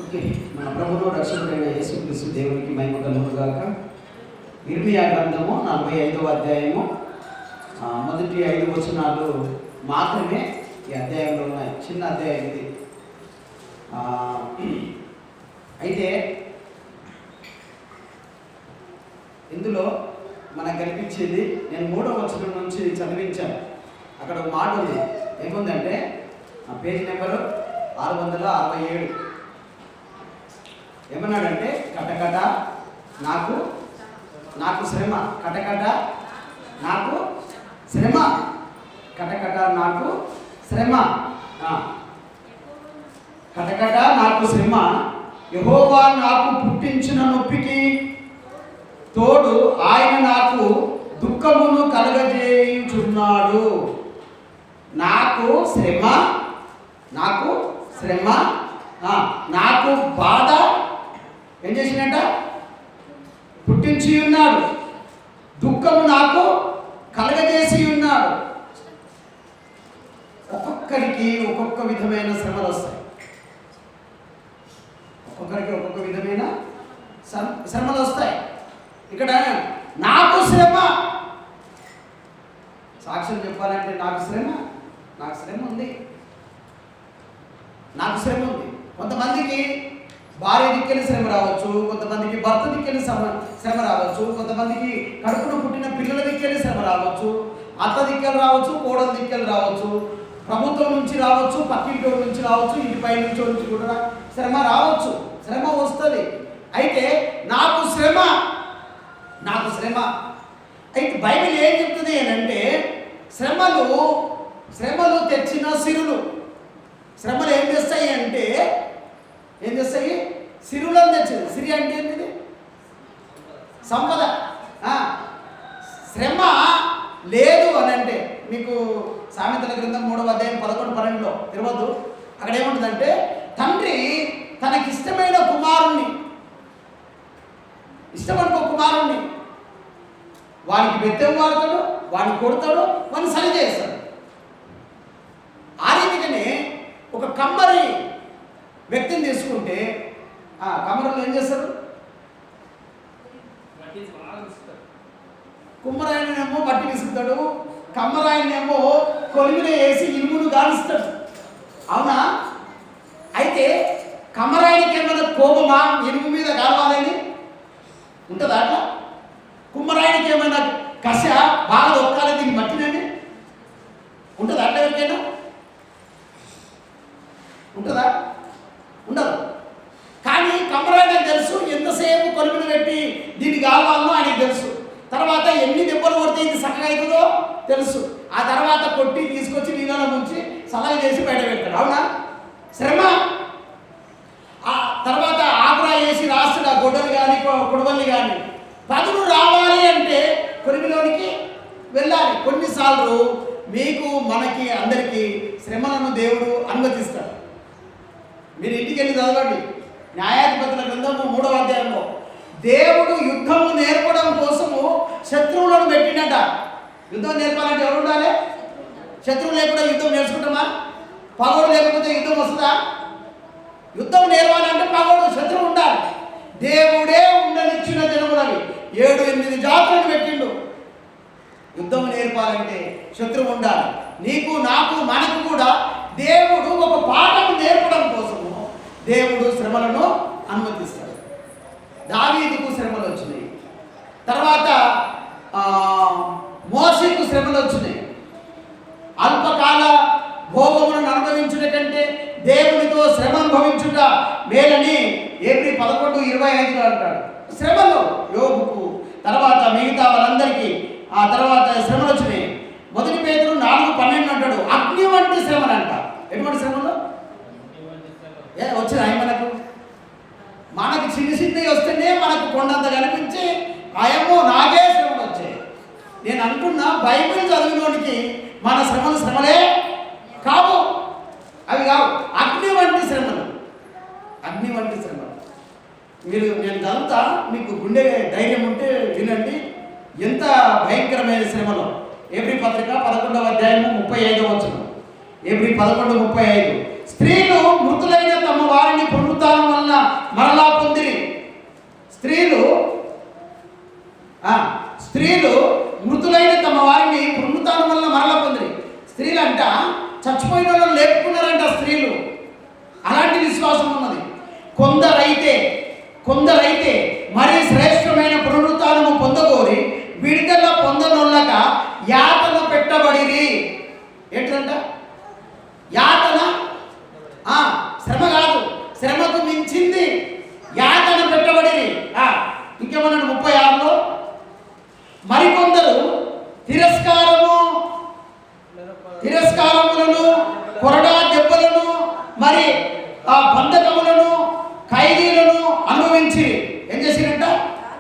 Okay, మన ప్రభువు రక్షకుడైన యేసుక్రీస్తు దేవునికి మహిమ కలుగును గాక. ఇర్మియా గ్రంథము 45వ అధ్యాయము మొదటి 5 వచనాలు మాత్రమే ఈ అధ్యాయంలో ఉన్నాయి. చిన్న అధ్యాయం ఇది. అయితే ఇందులో మనకు కనిపించేది, నేను 3వ వచనం నుంచి చదివించాను. అక్కడ ఒక మాట ఉంది. ఏముందంటే పేజీ నెంబరు 667. ఏమన్నాడంటే, కటకట నాకు నాకు శ్రమ, కటకట నాకు శ్రమ, కటకట నాకు శ్రమ, కటకట నాకు శ్రమ, యెహోవా నాకు పుట్టించిన నొప్పికి తోడు ఆయన నాకు దుఃఖమును కలగజేయుచున్నాడు. నాకు శ్రమ, నాకు శ్రమ, నాకు బాధ ఏం చేసినట్ట పుట్టించి ఉన్నాడు, దుఃఖము నాకు కలగజేసి ఉన్నాడు. ఒక్కొక్కరికి ఒక్కొక్క విధమైన శ్రమలు వస్తాయి. ఒక్కొక్కరికి ఒక్కొక్క విధమైన శ్రమలు వస్తాయి. ఇక్కడ నాకు శ్రమ, సాక్ష్యం చెప్పాలంటే నాకు శ్రమ ఉంది. నాకు శ్రమ ఉంది. కొంతమందికి భార్య దిక్కెళ్ళి శ్రమ రావచ్చు, కొంతమందికి భర్త దిక్కెళ్ళి శ్రమ రావచ్చు, కొంతమందికి కడుపును పుట్టిన పిల్లల దిక్కెళ్ళి శ్రమ రావచ్చు, అత్త దిక్కెలు రావచ్చు, కోడల దిక్కెలు రావచ్చు, ప్రభుత్వం నుంచి రావచ్చు, పక్కింటి నుంచి రావచ్చు, ఇంటి పై నుంచి కూడా శ్రమ రావచ్చు. శ్రమ వస్తుంది. అయితే నాకు శ్రమ అయితే బైబిల్ ఏం చెప్తుంది అంటే, శ్రమలు తెచ్చిన సిరులు. శ్రమలు ఏం చేస్తాయి అంటే, సిరులను తెచ్చింది. సిరి అంటే ఏంటిది? సంపద. శ్రమ లేదు అని అంటే, మీకు సామెతల గ్రంథం 3వ అధ్యాయం 11-12లో తిరగద్దు. అక్కడ ఏముంటుందంటే, తండ్రి తనకిష్టమైన కుమారుణ్ణి, ఇష్టమనుకో కుమారుణ్ణి, వానికి బెత్తం వాడతాడు, వాడిని కొడతాడు, వాడిని సరి చేస్తాడు. ఆ రీతిగానే ఒక కమ్మరి వ్యక్తిని తీసుకుంటే, కమ్మరిలో ఏం చేస్తారు? కుమ్మరాయనేమో మట్టి విసుకుతాడు, కమ్మరాయనేమో కొలిమిలో వేసి ఇనుమును గాలుస్తాడు. అవునా? అయితే కమ్మరాయనికి ఏమైనా కోపమా ఇనుము మీద కావాలని ఉంటుందా? అట్లా కుమ్మరాయనికి ఏమైనా కష బాగా దొక్కాలి దీన్ని మట్టినని ఉంటుందా? అట్లా ఎవరికైనా ఉంటుందా? ఉండదు. కానీ కమ్మరాయనకు తెలుసు, ఎంతసేపు కొలిమిని పెట్టి దీన్ని కావాలనో ఆయనకు తెలుసు. తర్వాత ఎన్ని దెబ్బలు కొడితే ఇది చక్కగా అవుతుందో తెలుసు. ఆ తర్వాత కొట్టి తీసుకొచ్చి నీళ్ళలో ముంచి సలహా చేసి బయట పెడతాడు. అవునా? శ్రమ. ఆ తర్వాత ఆగ్రా వేసి రాస్తాడు, ఆ గొడ్డలు కానీ కొడవల్ని కానీ. పదులు రావాలి అంటే కొలిమిలోనికి వెళ్ళాలి. కొన్నిసార్లు మీకు మనకి అందరికీ శ్రమలను దేవుడు అనుమతిస్తాడు. మీరు ఇంటికి వెళ్ళి చదవండి. న్యాయాధిపతుల గ్రంథము 3వ అధ్యాయంలో దేవుడు యుద్ధము నేర్పడం కోసము శత్రువులను పెట్టినట. యుద్ధం నేర్పాలంటే ఎవరు ఉండాలి? శత్రువు లేకుండా యుద్ధం నేర్చుకుంటామా? పగోడు లేకపోతే యుద్ధం వస్తుందా? యుద్ధం నేర్పాలంటే పగోడు, శత్రువు ఉండాలి. దేవుడే ఉండనిచ్చిన జనములవి 7-8 జాతులను పెట్టిండు. యుద్ధం నేర్పాలంటే శత్రువు ఉండాలి. నీకు, నాకు, మనకు కూడా దేవుడు ఒక పాఠం నేర్పడం కోసము దేవుడు శ్రమలను అనుమతిస్తాడు. దావీదుకు శ్రమలు వచ్చినాయి. తర్వాత మోషేకు శ్రమలు వచ్చినాయి. అల్పకాల భోగములను అనుభవించుట కంటే దేవునితో శ్రమ అనుభవించుట మేలని ఏప్రిల్ 11:25 అంటాడు. శ్రమలు యోబుకు, తర్వాత మిగతా వాళ్ళందరికీ ఆ తర్వాత శ్రమలు వచ్చినాయి. 1 పేతురు 4:12 అంటాడు, అగ్ని వంటి శ్రమలు అంట. ఎటువంటి శ్రమలు వచ్చినాయి మనకు చిన్నవి వస్తేనే మనకు కొండంత కనిపించి ఆయమ్మో నాకే శ్రమలు వచ్చాయి. నేను అంటున్నా, బైబిల్ చదివినోడికి మన శ్రమలే కావు, అవి కావు. అగ్ని వంటి శ్రమలు. నేను చదువుతా, మీకు గుండె ధైర్యం ఉంటే వినండి. ఎంత భయంకరమైన శ్రమలో. ఏప్రిల్ పత్రిక 11వ అధ్యాయము 35వ వచనం. ఏప్రిల్ 11:35. స్త్రీలు మృతులైన తమ వారిని పునరుత్థానం వలన చచ్చిపోయిన వాళ్ళని లేపుకున్నారంట స్త్రీలు. అలాంటి విశ్వాసం ఉన్నది. కొందరైతే మరి శ్రేష్టమైన పునరుత్థానము పొందగోరి విడుదల పొందనొల్లక యాతన పెట్టబడిరి. ఏంటంట యాతన? శ్రమ కాదు, శ్రమకు మించింది యాతన పెట్టబడిరి. ఇంకేమన్నాడు 36లో, మరికొందరు తిరస్కారములను, కొరడా దెబ్బలను, మరి బంధకములను, ఖైదీలను అనుభవించి ఏం చేసినట్ట?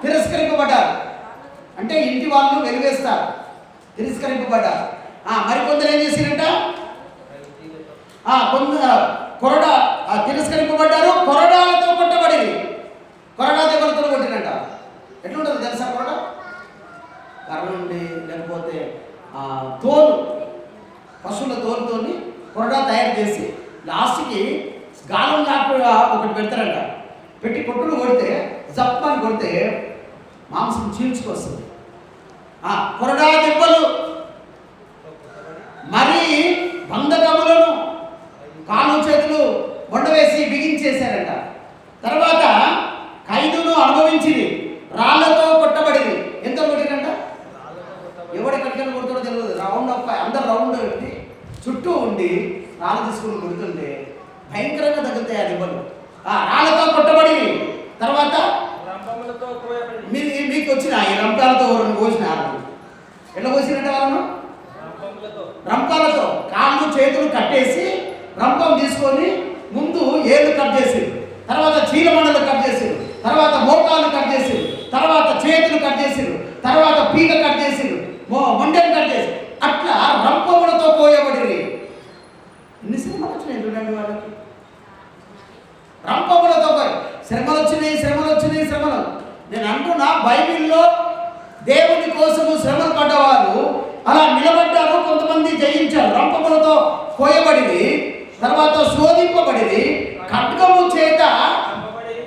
తిరస్కరింపబడ్డారు. అంటే ఇంటి వాళ్ళు వెలివేస్తారు, తిరస్కరింపబడ్డారు. మరికొందరు ఏం చేసినట్ట? తిరస్కరింపబడ్డారు, కొరడాలతో కొట్టబడింది. కొరడా దెబ్బలతో కొట్టినట్ట. ఎట్లుంటుంది తెలుసా? కొరడా కర్ర ఉండి, లేకపోతే తోలు, పశువుల తోలుతోని కొరడా తయారు చేసి లాస్ట్కి గాలం లాగా ఒకటి పెడతారంట. పెట్టి కొట్టులు కొడితే, జప్పని కొడితే మాంసం చీల్చుకొస్తుంది. కొరడా దెబ్బలు, మరి బంధకములను కాలు చేతులు వండవేసి బిగించేశారంట. తర్వాత ఖైదును అనుభవించింది, రాళ్లతో కొట్టబడింది. ఎంత కొట్టినంట? ఎవడి కట్టిన కొడుతాడో తెలియదు. రౌండ్ అప్ అందరు రౌండ్ పెట్టి చుట్టూ ఉండి రాళ్ళు తీసుకుని కొడుతుంటే భయంకరంగా తగ్గుతాయి ఆ దెబ్బలు. రాళ్లతో కొట్టబడింది. తర్వాత మీకు వచ్చిన ఈ రంపాలతో కోసిన ఎట్లా కోసినట్టు వాళ్ళను? రంపాలతో కాళ్ళు చేతులు కట్టేసి రంపం తీసుకొని ముందు ఏళ్ళు కట్ చేసారు, తర్వాత చీలమండలు కట్ చేసారు, తర్వాత మోకాళ్ళు కట్ చేసారు, తర్వాత చేతులు కట్ చేసారు, తర్వాత పీక కట్ చేసారు, మొండెని కట్ చేసి అట్లా రంపములతో కోయబడి. ఎన్ని శ్రమలు వచ్చినాయి చూడండి వాళ్ళకి. రంపములతో శ్రమలు వచ్చినాయి. నేను అంటున్నా, బైబిల్లో దేవుని కోసము శ్రమలు పడ్డవారు అలా నిలబడ్డారు. కొంతమంది జయించారు. రంపములతో కోయబడింది, తర్వాత శోధింపబడింది, ఖడ్గము చేత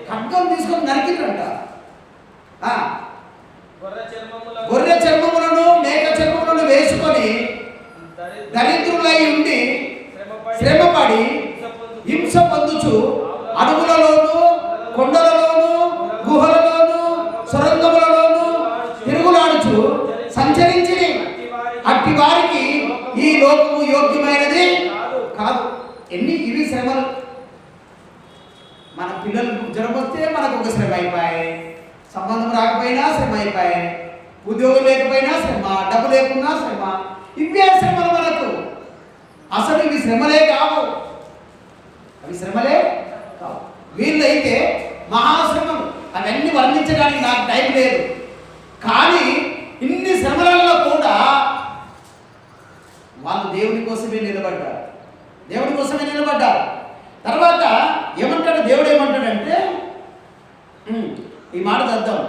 ఖడ్గం తీసుకొని నరికిరంట. గొర్రె చర్మములను, మేక చర్మములను వేసుకొని దరిద్రులై ఉండి శ్రమపడి హింస పొందుచు అడవులలోను, కొండలలోను, గుహలలోను, సొరంగములలోను తిరుగులాడుచు సంచరించి అట్టి వారికి ఈ లోకము యోగ్యమైనది కాదు. ఇవి శ్రమలు. మన పిల్లలకు జ్వరం వస్తే మనకు ఒక శ్రమ అయిపోయాయి, సంబంధం రాకపోయినా శ్రమ అయిపోయాయి, ఉద్యోగం లేకపోయినా శ్రమ, డబ్బు లేకున్నా శ్రమ. ఇవే శ్రమలు మనకు. అసలు ఇవి శ్రమలే కావు, వీళ్ళైతే మహాశ్రమలు. అవన్నీ వర్ణించడానికి నాకు టైం లేదు. కానీ ఇన్ని శ్రమలలో కూడా వాళ్ళు దేవుని కోసమే నిలబడ్డారు. తర్వాత ఏమంటాడు దేవుడు? ఏమంటాడంటే, ఈ మాట చదువుతాం.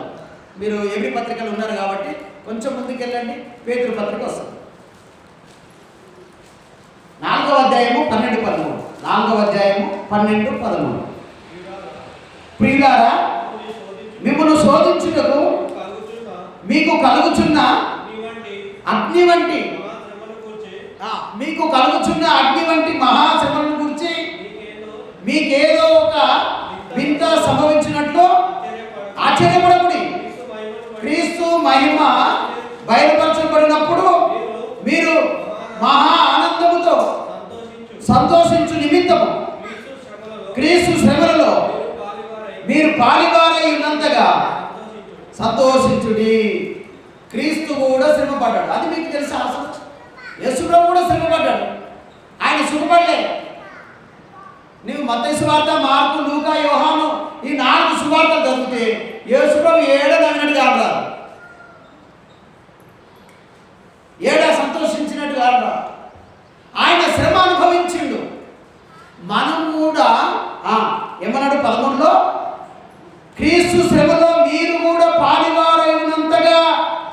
మీరు ఎవరి పత్రికలు ఉన్నారు కాబట్టి కొంచెం ముందుకెళ్ళండి. పేతురు పత్రిక వస్తుంది. 4వ అధ్యాయము 12-13. 4వ అధ్యాయము 12-13. ప్రియులారా, మిమ్మల్ని శోధించుటకు మీకు కలుగుచున్న అగ్ని వంటి మహాశ్రమలను గురించి మీకేదో ఒక వింత సంభవించినట్లు ఆశ్చర్యపడకుడి. క్రీస్తు మహిమ బయలుపరచబడినప్పుడు మీరు మహా ఆనందముతో సంతోషించు నిమిత్తము క్రీస్తు శ్రమలలో మీరు పాలివారై ఉన్నంతగా సంతోషించుడి. క్రీస్తు కూడా శ్రమపడ్డాడు. అది మీకు తెలుసా? అసలు యేసుప్రభు కూడా శ్రమపడ్డాడు. ఆయన సుఖపడలే. నువ్వు మత్తయి సువార్త, మార్కు, లూకా, యోహాను ఈ 4 సువార్తలు చదివితే యేసుప్రభు ఏడనన్నట్టు కాదు, సంతోషించినట్టు కాదు. ఆయన శ్రమ అనుభవించిండు. మనం కూడా ఏమన్నాడు 13లో? క్రీస్తు శ్రమలో మీరు కూడా పాలివారైనంతగా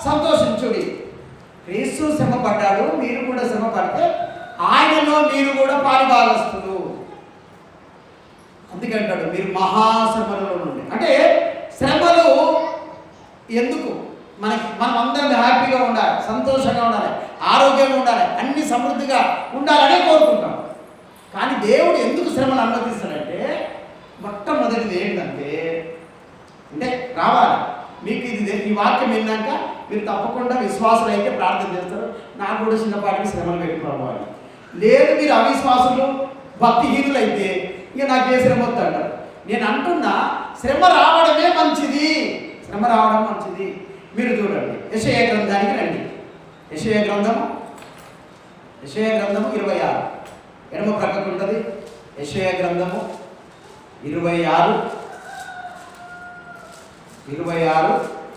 సంతోషించుడి. క్రీస్తు శ్రమ పడ్డాడు, మీరు కూడా శ్రమ పడితే ఆయనలో మీరు కూడా పాలిభాగస్తులు. అందుకంటాడు మీరు మహాశ్రమలలో నుండి. అంటే శ్రమలు ఎందుకు? మనం అందరం హ్యాపీగా ఉండాలి, సంతోషంగా ఉండాలి, ఆరోగ్యంగా ఉండాలి, అన్ని సమృద్ధిగా ఉండాలని కోరుకుంటాం. కానీ దేవుడు ఎందుకు శ్రమను అనుమతిస్తాడంటే మొట్టమొదటిది ఏంటంటే అంటే రావాలి మీకు ఇది ఈ వాక్యం విన్నాక మీరు తప్పకుండా విశ్వాసులు అయితే ప్రార్థన చేస్తారు, నాకు కూడా చిన్నపాటికి శ్రమలు పెట్టి ప్రభావం. లేదు మీరు అవిశ్వాసులు భక్తిహీనులు అయితే ఇక నాకు ఏ శ్రమ వద్దు అంటారు. నేను అంటున్నా శ్రమ రావడమే మంచిది, శ్రమ రావడం మంచిది. మీరు చూడండి యెషయా గ్రంథానికి రండి. యెషయా గ్రంథము 26 ఎడమ ప్రక్కకు ఉంటుంది. యెషయా గ్రంథము 26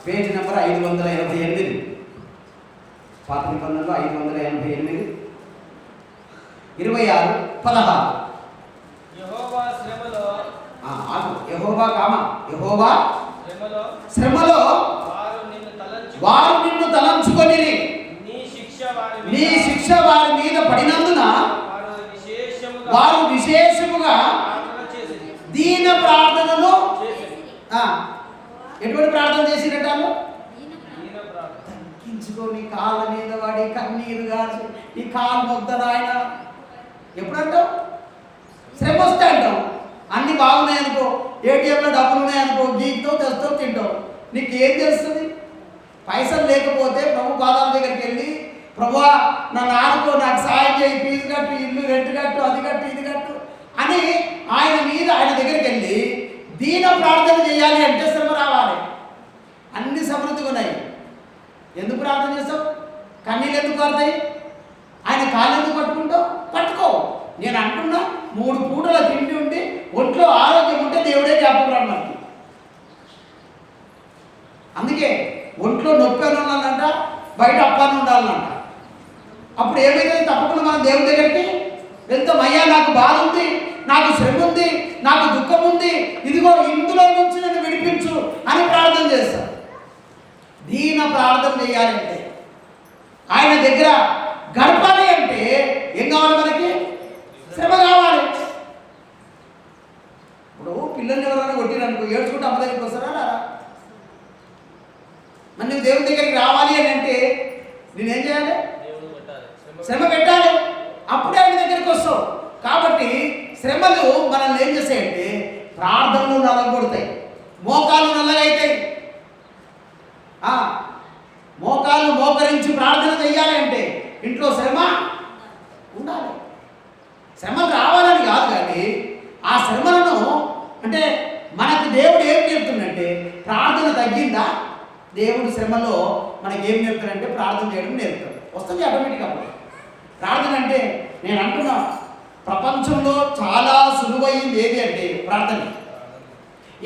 పేజీ నెంబర్ 588. పాత నిబంధనలో 588 26:16. యెహోవా శ్రమలో వారు నిన్ను తలంచుకొని నీ శిక్ష వారి మీద పడినందున వారు విశేషముగా దీన ప్రార్థనలు ఎటువంటి ప్రార్థన చేసినట్టాను తగ్గించుకొని కాళ్ళ మీద వాడి కన్నీరు కాచి ఈ కాలు మొద్దరు ఆయన ఎప్పుడంటావు శ్రమ వస్తే అంటావు. అన్ని బాగున్నాయనుకో, ఏటీఎంలో డబ్బులు ఉన్నాయనుకో, గీక్తో తెస్తో తింటావు. నీకు ఏం తెలుస్తుంది? పైసలు లేకపోతే ప్రభు పాదాల దగ్గరికి వెళ్ళి ప్రభువా నన్ను ఆనుకో, నాకు సాయం చేయి, ఫీజు కట్టు, ఇల్లు రెంట్ కట్టు, అది కట్టు, ఇది కట్టు అని ఆయన దగ్గరికి వెళ్ళి దీన ప్రార్థన చేయాలి అంటే శ్రమ రావాలి. అన్ని సమృద్ధిగా ఉన్నాయి. ఎందుకు ప్రార్థన చేస్తావు? కన్నీళ్ళు ఎందుకు పడతాయి? ఆయన కాళ్ళు ఎందుకు పట్టుకుంటావు? పట్టుకో. నేను అంటున్నా 3 పూటల తిండి ఉండి ఒంట్లో ఆరోగ్యం ఉంటే దేవుడే జ్ఞాపకం మనకి. అందుకే ఒంట్లో నొప్పి అని ఉండాలంట, బయట అప్పాన్ని ఉండాలంట. అప్పుడు ఏమైతే తప్పకుండా మనం దేవుని దగ్గరికి వెళ్తాం. అయ్యా నాకు బాధ ఉంది, నాకు శ్రమ ఉంది, నాకు దుఃఖం ఉంది, ఇదిగో ఇందులో నుంచి నన్ను విడిపించు అని ప్రార్థన చేస్తాం. దీన ప్రార్థన చేయాలంటే ఆయన దగ్గర గడపాలి అంటే ఏం కావాలి? మనకి శ్రమ కావాలి. ఇప్పుడు పిల్లల్ని ఎవరైనా కొట్టిరనుకో ఏడ్చుకుంటే అమ్మ దగ్గరికి వస్తారా రారా? మరి నువ్వు దేవుని దగ్గరికి రావాలి అని అంటే నేనేం చేయాలి? శ్రమ పెట్టాలి, అప్పుడే ఆయన దగ్గరికి వస్తావు. కాబట్టి శ్రమలు మనల్ని ఏం చేస్తాయంటే ప్రార్థనలు నల్లగొడతాయి, మోకాళ్ళు నల్లగా అవుతాయి. మోకాళ్ళు మోకరించి ప్రార్థన చేయాలి అంటే ఇంట్లో శ్రమ ఉండాలి. శ్రమలు రావాలని కాదు, కానీ ఆ శ్రమలను అంటే మనకు దేవుడు ఏం నేర్పుతుందంటే ప్రార్థన తగ్గిందా? దేవుడు శ్రమలో మనకి ఏం నేర్పుతాడంటే ప్రార్థన చేయడం నేర్పుతాడు. వస్తుంది ఆటోమేటిక్గా. ప్రార్థన అంటే నేను అంటున్నా ప్రపంచంలో చాలా సులువైంది ఏది అంటే ప్రార్థన.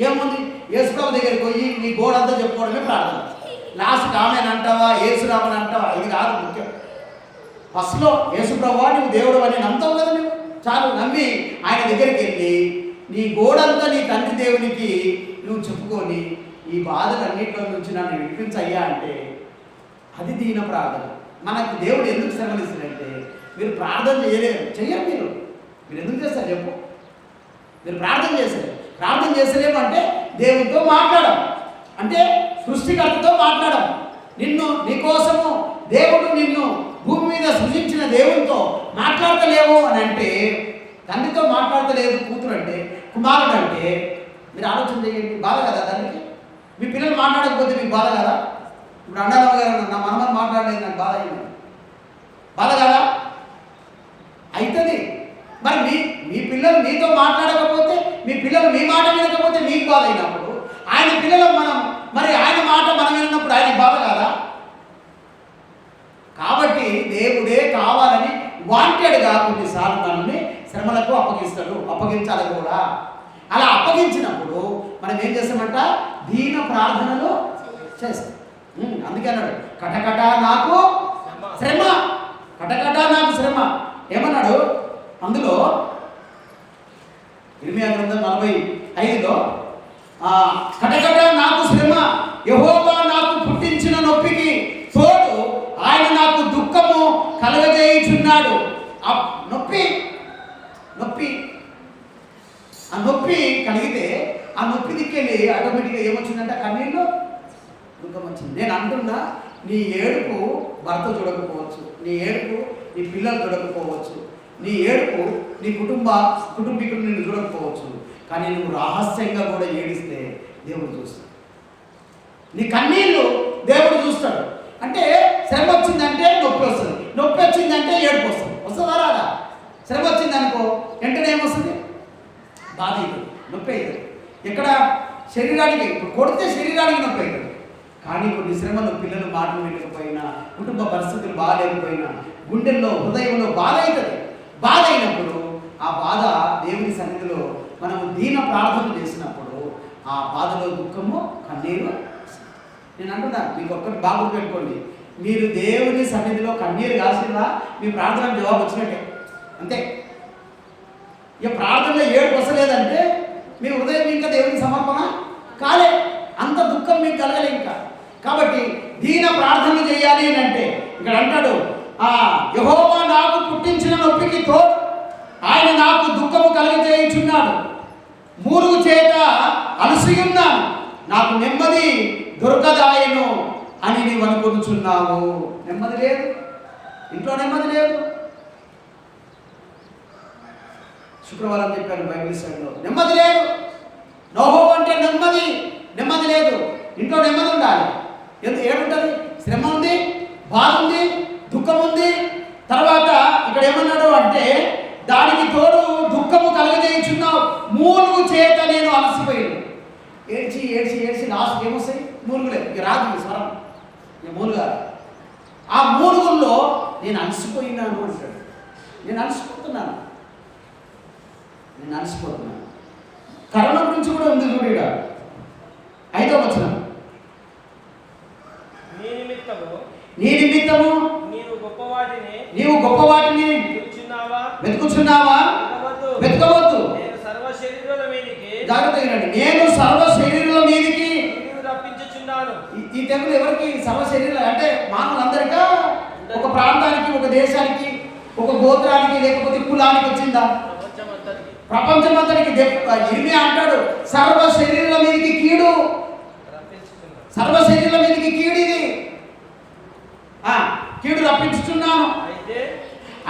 ఏముంది? యేసుప్రభు దగ్గరికి పోయి నీ గోడంతా చెప్పుకోవడమే ప్రార్థన. లాస్ట్ ఆమెను అంటావా, యేసురామని అంటావా, ఇది కాదు ముఖ్యం. ఫస్ట్లో యేసుప్రభువా నువ్వు దేవుడు అని నమ్ముతావు కదా, నువ్వు చాలు నమ్మి ఆయన దగ్గరికి వెళ్ళి నీ గోడంతా నీ తండ్రి దేవునికి నువ్వు చెప్పుకొని ఈ బాధలన్నింటిలో నుంచి నన్ను విడిపించయ్యా అంటే అది దీన ప్రార్థన. మనకు దేవుడు ఎందుకు శ్రమలిస్తాడంటే మీరు ప్రార్థన చెయ్యరు. మీరు ఎందుకు చేస్తారు చెప్పు? మీరు ప్రార్థన చేస్తారు. ప్రార్థన చేస్తలేము అంటే దేవునితో మాట్లాడడం, అంటే సృష్టికర్తతో మాట్లాడడం. నీకోసము దేవుడు నిన్ను భూమి మీద సృజించిన దేవునితో మాట్లాడతలేవు అని అంటే, తండ్రితో మాట్లాడతలేదు కూతురు అంటే, కుమారుడు అంటే, మీరు ఆలోచన చేయండి. బాధ కదా తండ్రికి? మీ పిల్లలు మాట్లాడకపోతే మీకు బాధ కదా? ఇప్పుడు అన్నారావు గారు నా మనమని మాట్లాడలేదు, నాకు బాధ అయింది. బాధ కదా? అవుతుంది. మరి మీ పిల్లలు మీతో మాట్లాడకపోతే, మీ పిల్లలు మీ మాట వినకపోతే మీకు బాధ అయినప్పుడు, ఆయన పిల్లలు మరి ఆయన మాట మనం విన్నప్పుడు ఆయన బాధ కాదా? కాబట్టి దేవుడే కావాలని వాంటెడ్గా కొన్నిసార్లు మనల్ని శ్రమలకు అప్పగించాలి కూడా. అలా అప్పగించినప్పుడు మనం ఏం చేస్తామంట? దీన ప్రార్థనలు చేస్తాం. అందుకే అన్నాడు కటకట నాకు శ్రమ, కటకట నాకు శ్రమ. ఏమన్నాడు అందులో? ఇర్మియా గ్రంథం 45లో కటకట నాకు శ్రమ, యెహోవా నాకు పుట్టించిన నొప్పికి తోడు ఆయన నాకు దుఃఖము కలగజేయుచున్నాడు. ఆ నొప్పి కలిగితే ఆ నొప్పి దిక్కెళ్ళి ఆటోమేటిక్గా ఏమొచ్చిందంటే కన్నీళ్ళు దుఃఖం వచ్చింది. నేను అంటున్నా నీ ఏడుపు భర్త చూడకపోవచ్చు, నీ ఏడుపు నీ పిల్లలు చూడకపోవచ్చు, నీ ఏడుపు నీ కుటుంబీకులు నిన్ను చూడకపోవచ్చు, కానీ నువ్వు రహస్యంగా కూడా ఏడిస్తే దేవుడు చూస్తాడు. నీ కన్నీళ్ళు దేవుడు చూస్తాడు. అంటే శ్రమ వచ్చిందంటే నొప్పి వస్తుంది, నొప్పి వచ్చిందంటే ఏడుపు వస్తుంది. వస్తుందా రాదా? శ్రమ వచ్చిందనుకో వెంటనే ఏమొస్తుంది? బాధ అవుతుంది, నొప్పి అవుతుంది. ఎక్కడ? శరీరానికి. కొడితే శరీరానికి నొప్పి అవుతుంది. కానీ కొన్ని శ్రమలు పిల్లలు మాటలు వినకపోయినా, కుటుంబ పరిస్థితులు బాగాలేకపోయినా, గుండెల్లో హృదయంలో బాధ అవుతుంది. బాధ అయినప్పుడు ఆ బాధ దేవుని సన్నిధిలో మనం దీన ప్రార్థన చేసినప్పుడు ఆ బాధలో దుఃఖము కన్నీరు. నేను అంటున్నాను, మీకు ఒక్కటి బాగా పెట్టుకోండి, మీరు దేవుని సన్నిధిలో కన్నీరు కాసినా మీ ప్రార్థనకు జవాబు వచ్చినట్టే, అంతే. ఇక ప్రార్థనలో ఏడు వస్తలేదంటే మీ హృదయం ఇంకా దేవునికి సమర్పణ కాలే, అంత దుఃఖం మీకు కలగలే ఇంకా. కాబట్టి దీన ప్రార్థన చేయాలి అని అంటే ఇక్కడ అంటాడు, యెహోవా నాకు పుట్టించిన నొప్పికి తోడు, ఆయన నాకు దుఃఖము కలిగజేయుచున్నాడు. మూలుగు చేత అలసి ఉన్నాను, నాకు నెమ్మది దొరకదాయను అని నీవు అనుకుంటున్నావు. నెమ్మది లేదు, ఇంట్లో నెమ్మది లేదు. శుక్రవారం చెప్పాను బైబిల్ స్టడీలో, నెమ్మది లేదు. నోహో అంటే నెమ్మది లేదు. ఇంట్లో నెమ్మది ఉండాలి. ఏముంటుంది? శ్రమ ఉంది, బాధ ఉంది, దుఃఖం ఉంది. తర్వాత ఇక్కడ ఏమన్నాడు అంటే దానికి తోడు దుఃఖము కలగజేయుచున్నావు, మూలుగు చేత నేను అలసిపోయాను. ఏడ్చి ఏడ్చి ఏడ్చి లాస్ట్ ఏమొస్తాయి? మూలుగులే. ఇక రాదు ఈ స్వరం, ఇక మూలుగా. ఆ మూలుగుల్లో నేను అలసిపోయినాను అంటాడు. నేను అలసిపోతున్నాను. కరోనా గురించి కూడా ఉంది చూడు. ఇక్కడ 5వ వచనం, నీ నిమిత్తము నీవు గొప్ప వాటిని వెతుకుచున్నావా? వెతకవద్దు. జాగ్రత్తగా వినండి. నేను సర్వ శరీరుల మీదకి రప్పించుచున్నాను. ఈ తెగులు ఎవరికి? సర్వ శరీరులు అంటే మానవులందరికీ, ఒక ప్రాంతానికి, ఒక దేశానికి, ఒక గోత్రానికి, లేకపోతే కులానికి వచ్చిందా? ప్రపంచమంతటికి. ఇర్మియా అంటాడు, సర్వ శరీరుల మీదకి కీడు, సర్వ శరీరుల మీదకి కీడు, ఇది కీడు రప్పించుచున్నాను.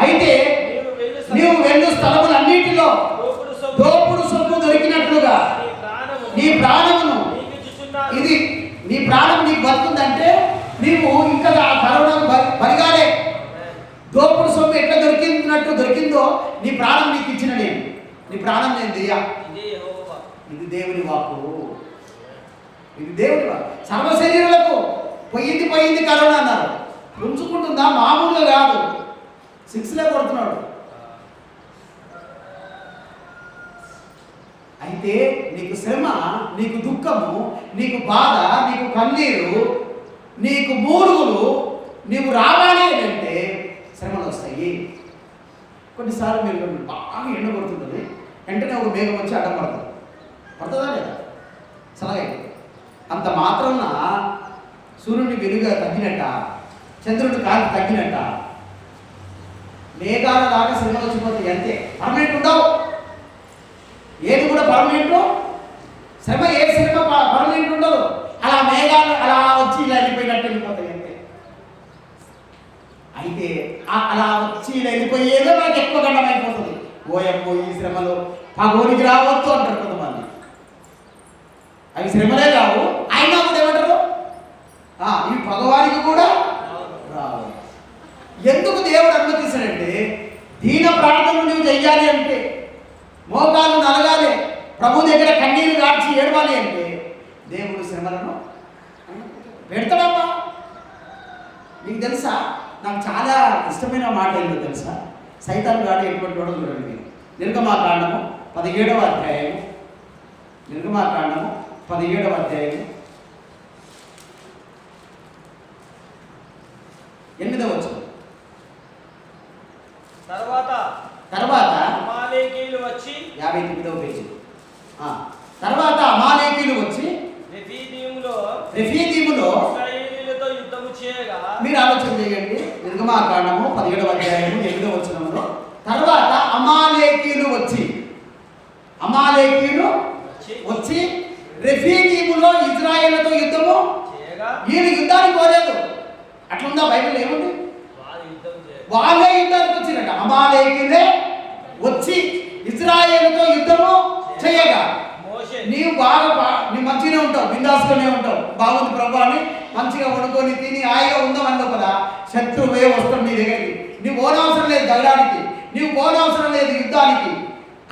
అయితే నీవు వెళ్ళు స్థలములన్నిటిలో దోపుడు సొమ్ము దొరికినట్లుగా నీ ప్రాణమును, ఇది నీ ప్రాణం నీకు బతుకుందంటే నీవు ఇంకా ఆ కరోనాకు బలిగాలే. దోపుడు సొమ్ము ఎట్లా దొరికిందో నీ ప్రాణం నీకు ఇచ్చిన నేను, నీ ప్రాణం నేను దియా. ఇది దేవుని వాక్కు, ఇది దేవుని వాక్కు. సర్వ శరీరాలకు పోయింది కరోనా అన్నారు. ఉంచుకుంటుందా? మామూలుగా కాదు, 6లే కొడుతున్నాడు. అయితే నీకు శ్రమ, నీకు దుఃఖము, నీకు బాధ, నీకు కన్నీరు, నీకు మూలుగులు నీవు రావాలి అంటే శ్రమలు వస్తాయి. కొన్నిసార్లు మీరు బాగా ఎండ కొడుతుంటుంది, వెంటనే ఒక మేఘం వచ్చి అడ్డం పడుతుందా లేదా? సలహా అంత మాత్రాన సూర్యుని వెలుగు తగ్గినట్ట, చంద్రుడి కాంతి తగ్గినట్ట, మేఘాల లాగా శ్రమలు వచ్చిపోతాయి, అంతే. పర్మనెంట్ ఉండవు, ఏది కూడా పర్మనెంట్. శ్రమ, ఏ శ్రమ పర్మనెంట్ ఉండదు. అలా మేఘాలు అలా వచ్చి ఇలా వెళ్ళిపోయినట్టు వెళ్ళిపోతాయి, అంతే. అయితే అలా వచ్చి ఇలా వెళ్ళిపోయేదో నాకు ఎక్కువ గండమైపోతుంది. ఓయమ్మో ఈ శ్రమలు పగోనికి రావద్దు అంటారు కొంతమంది. అవి శ్రమలే కావు, అయినా కూడా ఏమంటారు, ఇవి పగవానికి కూడా రావు. ఎందుకు దేవుడు అనుమతిస్తాడంటే దీన ప్రార్థన నువ్వు చెయ్యాలి అంటే, మోకాలు నలగాలి, ప్రభు దగ్గర కన్నీరు గాడ్చి ఏడవాలి అంటే దేవుడు శ్రమలను పెడతాడమ్మా. నీకు తెలుసా, నాకు చాలా ఇష్టమైన మాట ఏంటో తెలుసా? సైతాన్ గాడు ఎటువంటి వాడు చూడండి. నిర్గమాకాండము 17వ అధ్యాయము, నిర్గమాకాండము 17వ అధ్యాయము 8వ వచనం. తర్వాత అమాలేకీయులు వచ్చి 59వ పేజీ. తర్వాత అమాలేకీయులు వచ్చి రెఫీదీములో ఇశ్రాయేలీయులతో యుద్ధము చేయగా. మీరు ఆలోచన చేయండి, నిర్గమాకాండము 17వ అధ్యాయము 8వ వచనంలో, తర్వాత అమాలేకీయులు వచ్చి రెఫీదీములో ఇజ్రాయేలుతో యుద్ధము చేయగా. వీళ్ళు యుద్ధానికి పోలేదు. అట్లుందా బైబిల్? ఏముంది? వాళ్ళే యుద్ధానికి వచ్చినట్ట. అమాలేకీయులే వచ్చి ఇజ్రాయేలుతో యుద్ధము చేయగా నీవు బాగా నీ మంచిగానే ఉంటావు, బిందాసుగానే ఉంటావు, బాగుంది ప్రభు అని మంచిగా వండుకొని తిని హాయిగా ఉందామని లోపల శత్రువే వస్తాడు నీ దగ్గరికి. నీవు పోనవసరం లేదు జగడానికి, నీవు పోనవసరం లేదు యుద్ధానికి.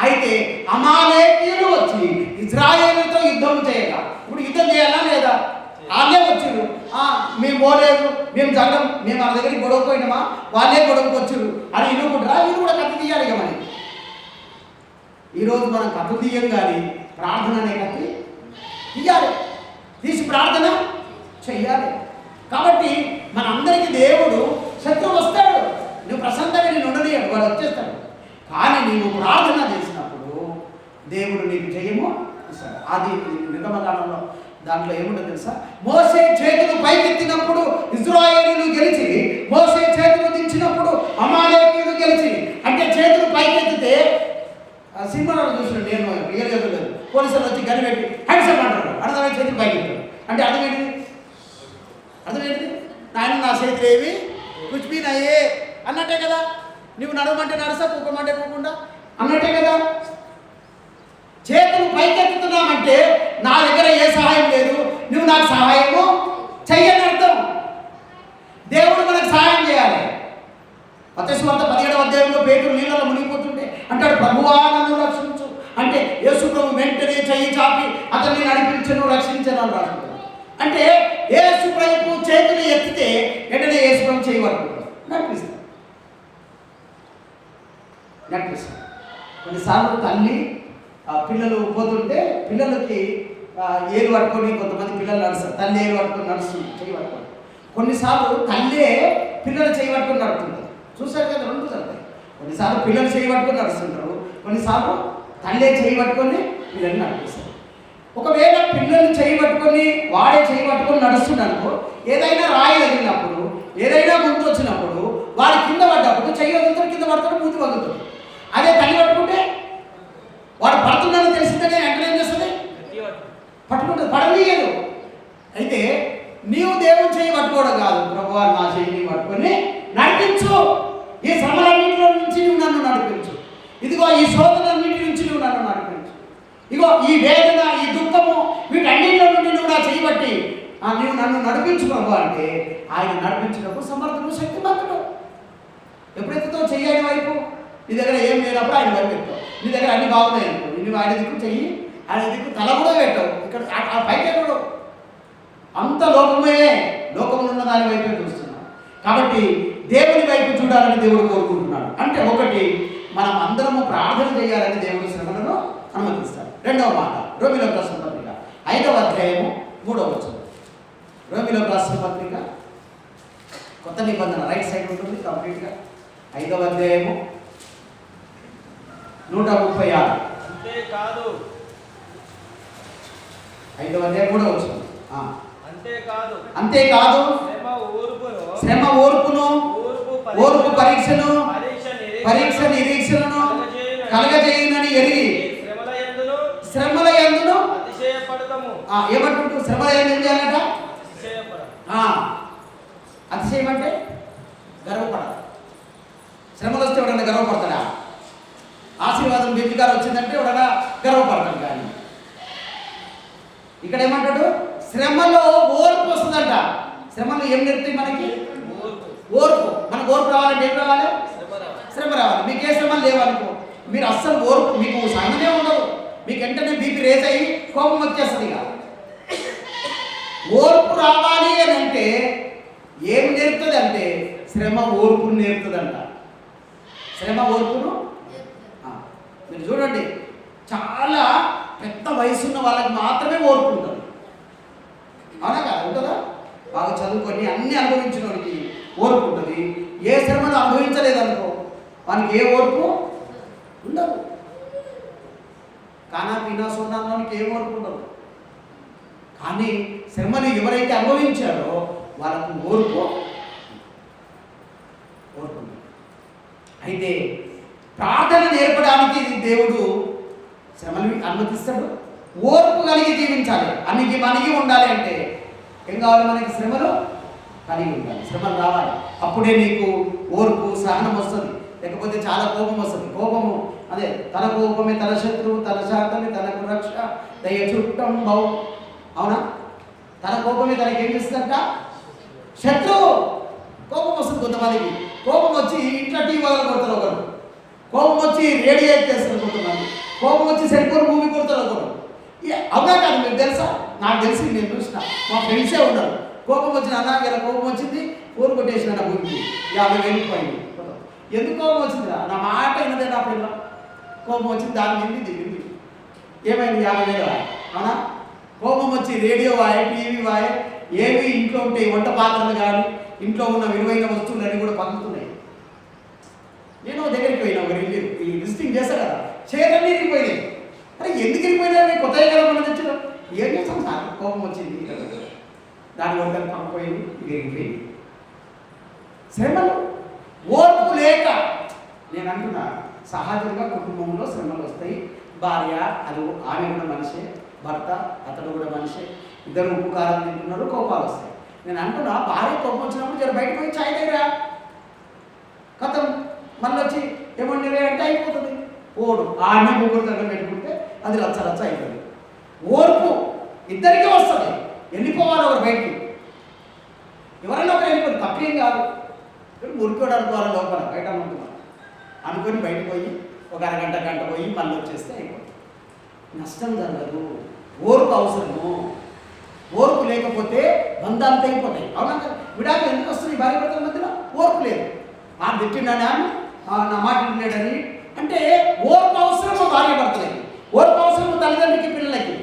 అయితే అమాలేకీయులు వచ్చి ఇజ్రాయేలుతో యుద్ధం చేయగా, ఇప్పుడు యుద్ధం చేయాలా లేదా? వాళ్ళే వచ్చారు, మేము పోలేదు, మేము జగడం, మేము వాళ్ళ దగ్గరికి గొడవపోయినామా, వాళ్ళే గొడవకు వచ్చారు అని ఇనుకుంటారా? ఇది కూడా కథ తీయాలి ఇక మరి. ఈరోజు మనం కథ తీయం కానీ ప్రార్థన అనే కథ తీయాలి, తీసి ప్రార్థన చెయ్యాలి. కాబట్టి మనందరికీ దేవుడు శత్రువు వస్తాడు, నువ్వు ప్రశాంతంగా నేను ఉండలేడు, వాడు వచ్చేస్తాడు. కానీ నీవు ప్రార్థన చేసినప్పుడు దేవుడు నీకు జయము ఇస్తాడు. అది నిర్గమకాండంలో దాంట్లో ఏముంటుంది తెలుసా? మోసే చేతులు పైకెత్తినప్పుడు ఇశ్రాయేలీయులు గెలిచి, మోసే చేతులు దించినప్పుడు అమాలేకీయులు గెలిచి. అంటే చేతులు పైకెత్తితే సినిమాలో చూసినట్టు నేను రియల్గా లేదు, పోలీసులు వచ్చి గని పెట్టి హ్యాండ్సప్ అంటారు, అర్థమైన చేతులు పైకెత్తారు అంటే అర్థమేంటిది? అర్థమేంటిది? నాయన నా చేతులు ఏవి కుచ్చిపోయినాయే అన్నట్టే కదా. నువ్వు నడవమంటే నడుస్తా, కూకోమంటే కూకుండా అన్నట్టే కదా. చేతులు పైకెత్తుతున్నామంటే నా దగ్గర ఏ సహాయం లేదు, నువ్వు నాకు సహాయము చెయ్యని అర్థం. దేవుడు మనకు సహాయం చేయాలి. మత్తయి సువార్త 17వ అధ్యాయంలో పేతురు నీళ్ళలో మునిగిపోతుంటే అంటాడు, ప్రభువా నన్ను రక్షించు అంటే యేసు ప్రభు వెంటనే చెయ్యి చాపి అతన్ని నడిపించను, రక్షించను అని రాసుకుంటాడు. అంటే యేసు ప్రభు చేతులు ఎత్తితే వెంటనే యేసు ప్రభు చెయ్యి పట్టుకుంటాడు, నడిపిస్తాడు. కొన్నిసార్లు తల్లి పిల్లలు పోతుంటే పిల్లలకి ఏలు పట్టుకొని, కొంతమంది పిల్లలు నడుస్తారు, తల్లి ఏలు పట్టుకొని నడుస్తుంది, చెయ్యి పట్టుకొని. కొన్నిసార్లు తల్లే పిల్లలు చెయ్యి పట్టుకొని నడుతుంటారు, చూసారు కదా, రెండు జరుగుతాయి. కొన్నిసార్లు పిల్లలు చెయ్యి పట్టుకొని నడుస్తుంటారు, కొన్నిసార్లు తల్లే చెయ్యి పట్టుకొని పిల్లల్ని నడిపిస్తారు. ఒకవేళ పిల్లల్ని చెయ్యి పట్టుకొని వాడే చెయ్యి పట్టుకొని నడుస్తున్నాడు, ఏదైనా రాయి తగిలినప్పుడు, ఏదైనా గుర్తు వచ్చినప్పుడు వాడు కింద పడ్డప్పుడు చెయ్యి వదులుతాడు, కింద పడతాడు, మూతి వదులుతాడు. అదే తల్లి పట్టుకుంటే వాడు పడుతున్నాడని తెలిసిందనే వెంటనే ఏం చేస్తుంది? పట్టుకుంటుంది, పడనీయదు. అయితే నీవు దేవుడు చేయి పట్టుకోవడం కాదు, ప్రభువా నా చెయ్యిని పట్టుకొని నడిపించు, ఈ శ్రమలన్నింటిలో నుంచి నువ్వు నన్ను నడిపించు, ఇదిగో ఈ శోధనన్నింటి నుంచి నువ్వు నన్ను నడిపించు, ఇగో ఈ వేదన, ఈ దుఃఖము, వీటన్నింటిలో నుండి నువ్వు నా చెయ్యి పట్టి నువ్వు నన్ను నడిపించు ప్రభు అంటే ఆయన నడిపించినప్పుడు సమర్థుడు, శక్తిమంతుడు. ఎప్పుడైతే చెయ్యని వైపు నీ దగ్గర ఏం లేనప్పుడు ఆయన వైపు పెట్టావు, నీ దగ్గర అన్ని బాగున్నాయి అనుకో, నువ్వు ఆయన దిక్కు చెయ్యి, ఆయన దిక్కు తల కూడా పెట్టావు, ఇక్కడ ఆ పైకి ఎక్కడు, అంత లోకమే, లోకంలో ఉన్న దాని వైపే చూస్తున్నాం. కాబట్టి దేవుని వైపు చూడాలని దేవుడు కోరుకుంటున్నాడు. అంటే ఒకటి, మనం అందరము ప్రార్థన చేయాలని దేవుడి శ్రమలను అనుమతిస్తాడు. రెండవ మాట, రోమీయులకు రాసిన పత్రిక 5వ అధ్యాయము 3వ వచనం. రోమీయులకు రాసిన పత్రిక కొత్త నిబంధన రైట్ సైడ్ ఉంటుంది కంప్లీట్గా. 5వ అధ్యాయము 136. అంతేకాదు 5వ అధ్యాయం 3వ వచనం. అంతేకాదు శ్రమ ఓర్పును, ఓర్పు పరీక్షను, పరీక్ష నిరీక్షలను కలగజేయునని ఎరిగి శ్రమల యందును ఏమంటుంటూ శ్రమల యందు ఏం చేయాలట? అతిశయం అంటే గర్వపడాలి. శ్రమలు వస్తే ఎవడన్నా గర్వపడతాడా? ఆశీర్వాదం బీపీగారు వచ్చిందంటే ఎవడన్నా గర్వపడతాడు. కానీ ఇక్కడ ఏమంటాడు? శ్రమలో ఓర్పు వస్తుందంట. శ్రమలు ఏం నేర్పుతాయి మనకి? ఓర్పు. మనకు ఓర్పు రావాలంటే ఏం రావాలి? శ్రమ రావాలి. మీకు ఏ శ్రమలు లేవనుకో, మీరు అస్సలు ఓర్పు, మీకు సహనమే ఉండదు, మీకు వెంటనే బీపీ రేజ్ అయ్యి కోపం వచ్చేస్తుంది. ఇక ఓర్పు రావాలి అని అంటే ఏం నేర్పుతుంది అంటే శ్రమ ఓర్పును నేర్పుతుందంట. శ్రమ ఓర్పును మీరు చూడండి, చాలా పెద్ద వయసున్న వాళ్ళకి మాత్రమే ఓర్పు ఉంటుంది. అవునా కాదు? ఉంటుందా? బాగా చదువుకొని అన్ని అనుభవించిన వాడికి ఓర్పు ఉంటుంది. ఏ శ్రమను అనుభవించలేదనుకో వానికి ఏ ఓర్పు ఉండదు. కానా పీనా సోదానికి ఏ ఓర్పు ఉండదు. కానీ శ్రమను ఎవరైతే అనుభవించారో వాళ్ళకు ఓర్పు ఉంటుంది. అయితే ప్రార్థన నేర్పడానికి దేవుడు శ్రమను అనుమతిస్తాడు. ఓర్పు కలిగి జీవించాలి, అన్నికి మనకి ఉండాలి. అంటే ఏం కావాలి మనకి? శ్రమలు కలిగి ఉండాలి. శ్రమలు రావాలి, అప్పుడే నీకు ఓర్పు సహనం వస్తుంది. లేకపోతే చాలా కోపం వస్తుంది. కోపము అదే తన కోపమే తన శత్రువు, తన శాంతమే తనకు రక్ష, దయ చుట్టం బౌ. అవునా? తన కోపమే తనకి ఏం చేస్తుందంట? శత్రువు. కోపం వస్తుంది కొంతమందికి. కోపం వచ్చి ఇంట్లో టీవీ వదలు కొడతారు ఒకరు, కోపం వచ్చి రేడియో ఎత్తేస్తారు కొంతమంది, కోపం వచ్చి సెల్ ఫోన్ మూవీ కొడతారు ఒకరు. అవునా కాదు? మీకు తెలుసా? నాకు తెలిసి నేను చూసిన మా ఫ్రెండ్సే ఉన్నారు. కోపం వచ్చిన అన్న ఇలా కోపం వచ్చింది, ఫోన్ కొట్టేసిన నా భూమికి 50,000 పోయింది. ఎందుకు కోపం వచ్చిందిరా? నా మాట అయినదే నా పిల్ల. కోపం వచ్చింది, దాని నిండి దిగింది, ఏమైంది? 50,000. అవునా? కోపం వచ్చి రేడియో వాయే, టీవీ వాయే, ఏవి ఇంట్లో ఉంటాయి, వంట పాత్రలు కానీ ఇంట్లో ఉన్న విలువైన వస్తువులన్నీ కూడా పగులుతున్నాయి. నేను దగ్గరికి పోయినా, ఒక ఈ విజిటింగ్ చేశా కదా, చేతన్నీ ఇరిగిపోయినాయి. అరే ఎందుకు ఇరిగిపోయినా? కొత్తగా కదా మనం తెచ్చాం. ఏం చేస్తాం సార్? కోపం వచ్చింది, దాని వంటలు పడిపోయింది, ఇరిగిపోయింది. శ్రమలు, ఓర్పు లేక. నేను అంటున్నా, సహజంగా కుటుంబంలో శ్రమలు వస్తాయి. భార్య అది ఆమె కూడా మనిషే, భర్త అతడు కూడా మనిషే, ఇద్దరు ఉప్పు కారం తింటున్నారు, కోపాలు వస్తాయి. నేను అంటున్నా, భార్య కోపం వచ్చినప్పుడు జర బయటకు పోయి చాయ్ దగ్గర కథం మళ్ళీ వచ్చి ఏమంటే అంటే అయిపోతుంది. ఓడు ఆమె ముగ్గురు దగ్గర పెట్టుకుంటే అది రచ్చ రచ్చ అయిపోతుంది. ఓర్పు ఇద్దరికీ వస్తుంది. వెళ్ళిపోవాలి ఒకరు బయటికి, ఎవరైనా ఒకరు వెళ్ళిపోతుంది, తప్పేం కాదు. మురికోడు అనుకోవాలి, లోపల బయట అనుకున్నాను అనుకొని బయటకు పోయి ఒక అరగంట గంట పోయి మళ్ళీ వచ్చేస్తే అయిపోతుంది. నష్టం జరగదు. ఓర్పు అవసరము. ఓర్పు లేకపోతే బంధాలు తెగిపోతాయి. అవునా? విడాకులు ఎందుకు వస్తుంది భార్య భర్తల మధ్యలో? ఓర్పు లేదు. ఆ తిట్టిండని ఆమె నా మాట వినలేడని అంటే ఓర్పు అవసరము భార్య భర్తలకి, ఓర్పు అవసరము తల్లిదండ్రులకి, పిల్లలకి.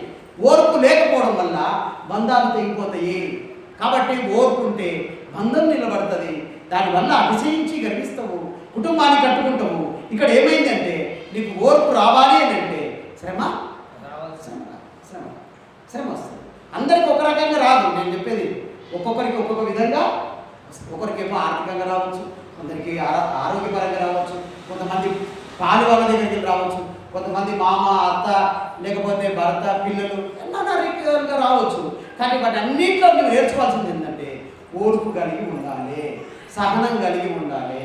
ఓర్పు లేకపోవడం వల్ల బంధాలు తెగిపోతాయి. కాబట్టి ఓర్పు ఉంటే బంధం నిలబడుతుంది. దానివల్ల అతిశయించి గర్విస్తావు, కుటుంబాన్ని కట్టుకుంటావు. ఇక్కడ ఏమైందంటే నీకు ఓర్పు రావాలి అని అంటే శ్రమ శ్రమ శ్రమ వస్తుంది. అందరికి ఒక రకంగా రాదు. నేను చెప్పేది ఒక్కొక్కరికి ఒక్కొక్క విధంగా. ఒకరికేమో ఆర్థికంగా రావచ్చు, కొందరికి ఆరోగ్యపరంగా రావచ్చు, కొంతమంది పాలు వాళ్ళ దగ్గరికి రావచ్చు, కొంతమంది మామ అత్త లేకపోతే భర్త పిల్లలు నానా రీతిగా రావచ్చు. కానీ వాటి అన్నింటిలో నువ్వు నేర్చుకోవాల్సింది ఏంటంటే ఓర్పు కలిగి ఉండాలి, సహనం కలిగి ఉండాలి.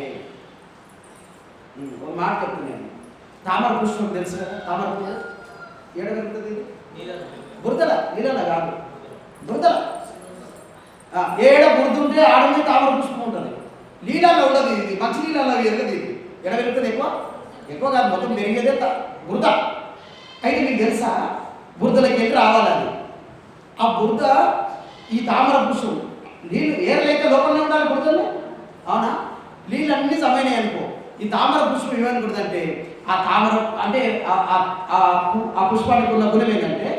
ఒక మాట చెప్తున్నాను, తామర పుష్పం తెలుసు కదా? తామర పువ్వు ఏడ పెరుగుతుంది? బురదల, నీళ్ళ కాదు, బురదల. ఏడ బురదుంటే ఆడమే తామర పుష్పం ఉంటుంది. నీళ్ళల్లో ఉండదు, ఇది మంచి నీళ్ళల్లో ఎరగదు. ఇది ఎడ పెరుగుతుంది? ఎక్కువ కాదు, మొత్తం పెరిగేదే బురద. అయితే మీకు తెలుసా, బురదలకి వెళ్ళి రావాలి అది. ఆ బురద ఈ తామర పుష్పం నీళ్ళు ఏరలేక లోపలనే ఉండాలి బురదలో. అవునా? నీళ్ళు అన్నీ సమైనాయి అనుకో. ఈ తామర పుష్పం ఏమనుకుంటుందంటే, ఆ తామర అంటే ఆ పుష్పానికి ఉన్న గుణం ఏంటంటే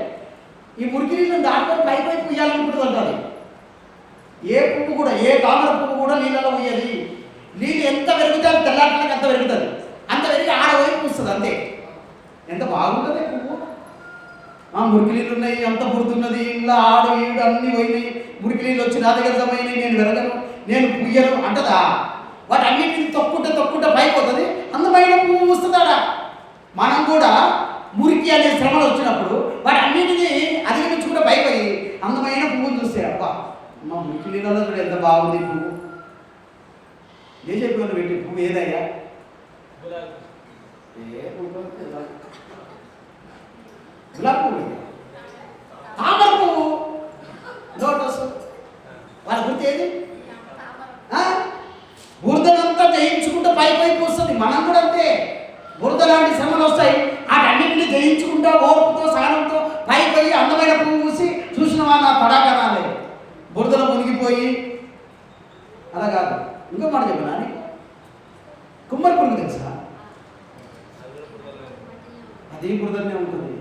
ఈ మురికి నీళ్ళని దాటుకొని పైపై పుయ్యాలనుకుంటుంది అంటారు. ఏ పువ్వు కూడా, ఏ తామర పువ్వు కూడా నీళ్ళలో పోయేది. నీళ్ళు ఎంత పెరుగుతుంది అది తెల్లారికి అంత పెరుగుతుంది, అంత పెరిగి ఆడవైపు వస్తుంది అంతే. ఎంత బాగుంటుంది పువ్వు. మురికి నీళ్ళు ఉన్నాయి, అంత పుడుతున్నది, ఇలా ఆడు ఈడు అన్నీ పోయినాయి, మురికి నీళ్ళు వచ్చి నా దగ్గర జమైనాయి, నేను వెరగను, నేను పుయ్యను అంటదా? వాటి అన్నింటిని తొక్కుంటే పైపోతుంది, అందమైన పువ్వు వస్తుందాడా. మనం కూడా మురికి అనే శ్రమలు వచ్చినప్పుడు వాటి అన్నింటినీ అధిగమించుకుంటే పైపోయి అందమైన పువ్వును చూస్తే అబ్బా మా మురికి నీళ్ళలో కూడా ఎంత బాగుంది పువ్వు. ఏ చెప్పి పెట్టి పువ్వు ఏదయ్యా? గులాబీ పువ్వు, తామర పువ్వు, లోటస్. వాళ్ళ గుర్తు ఏది? బురదనంతా జయించుకుంటూ పైపైపు వస్తుంది. మనం కూడా అంతే, బురద లాంటి శ్రమలు వస్తాయి. వాటన్నింటినీ జయించుకుంటా ఓర్పుతో సహనంతో పైపోయి అందమైన పువ్వు పూసి చూసిన వాళ్ళ పడాకనాలే బురదలో మునిగిపోయి. అలా కాదు. ఇంకో మాట చెప్పినా, కుమ్మరి పురుగు తెలుసా? అది బురదనే ఉంటుంది.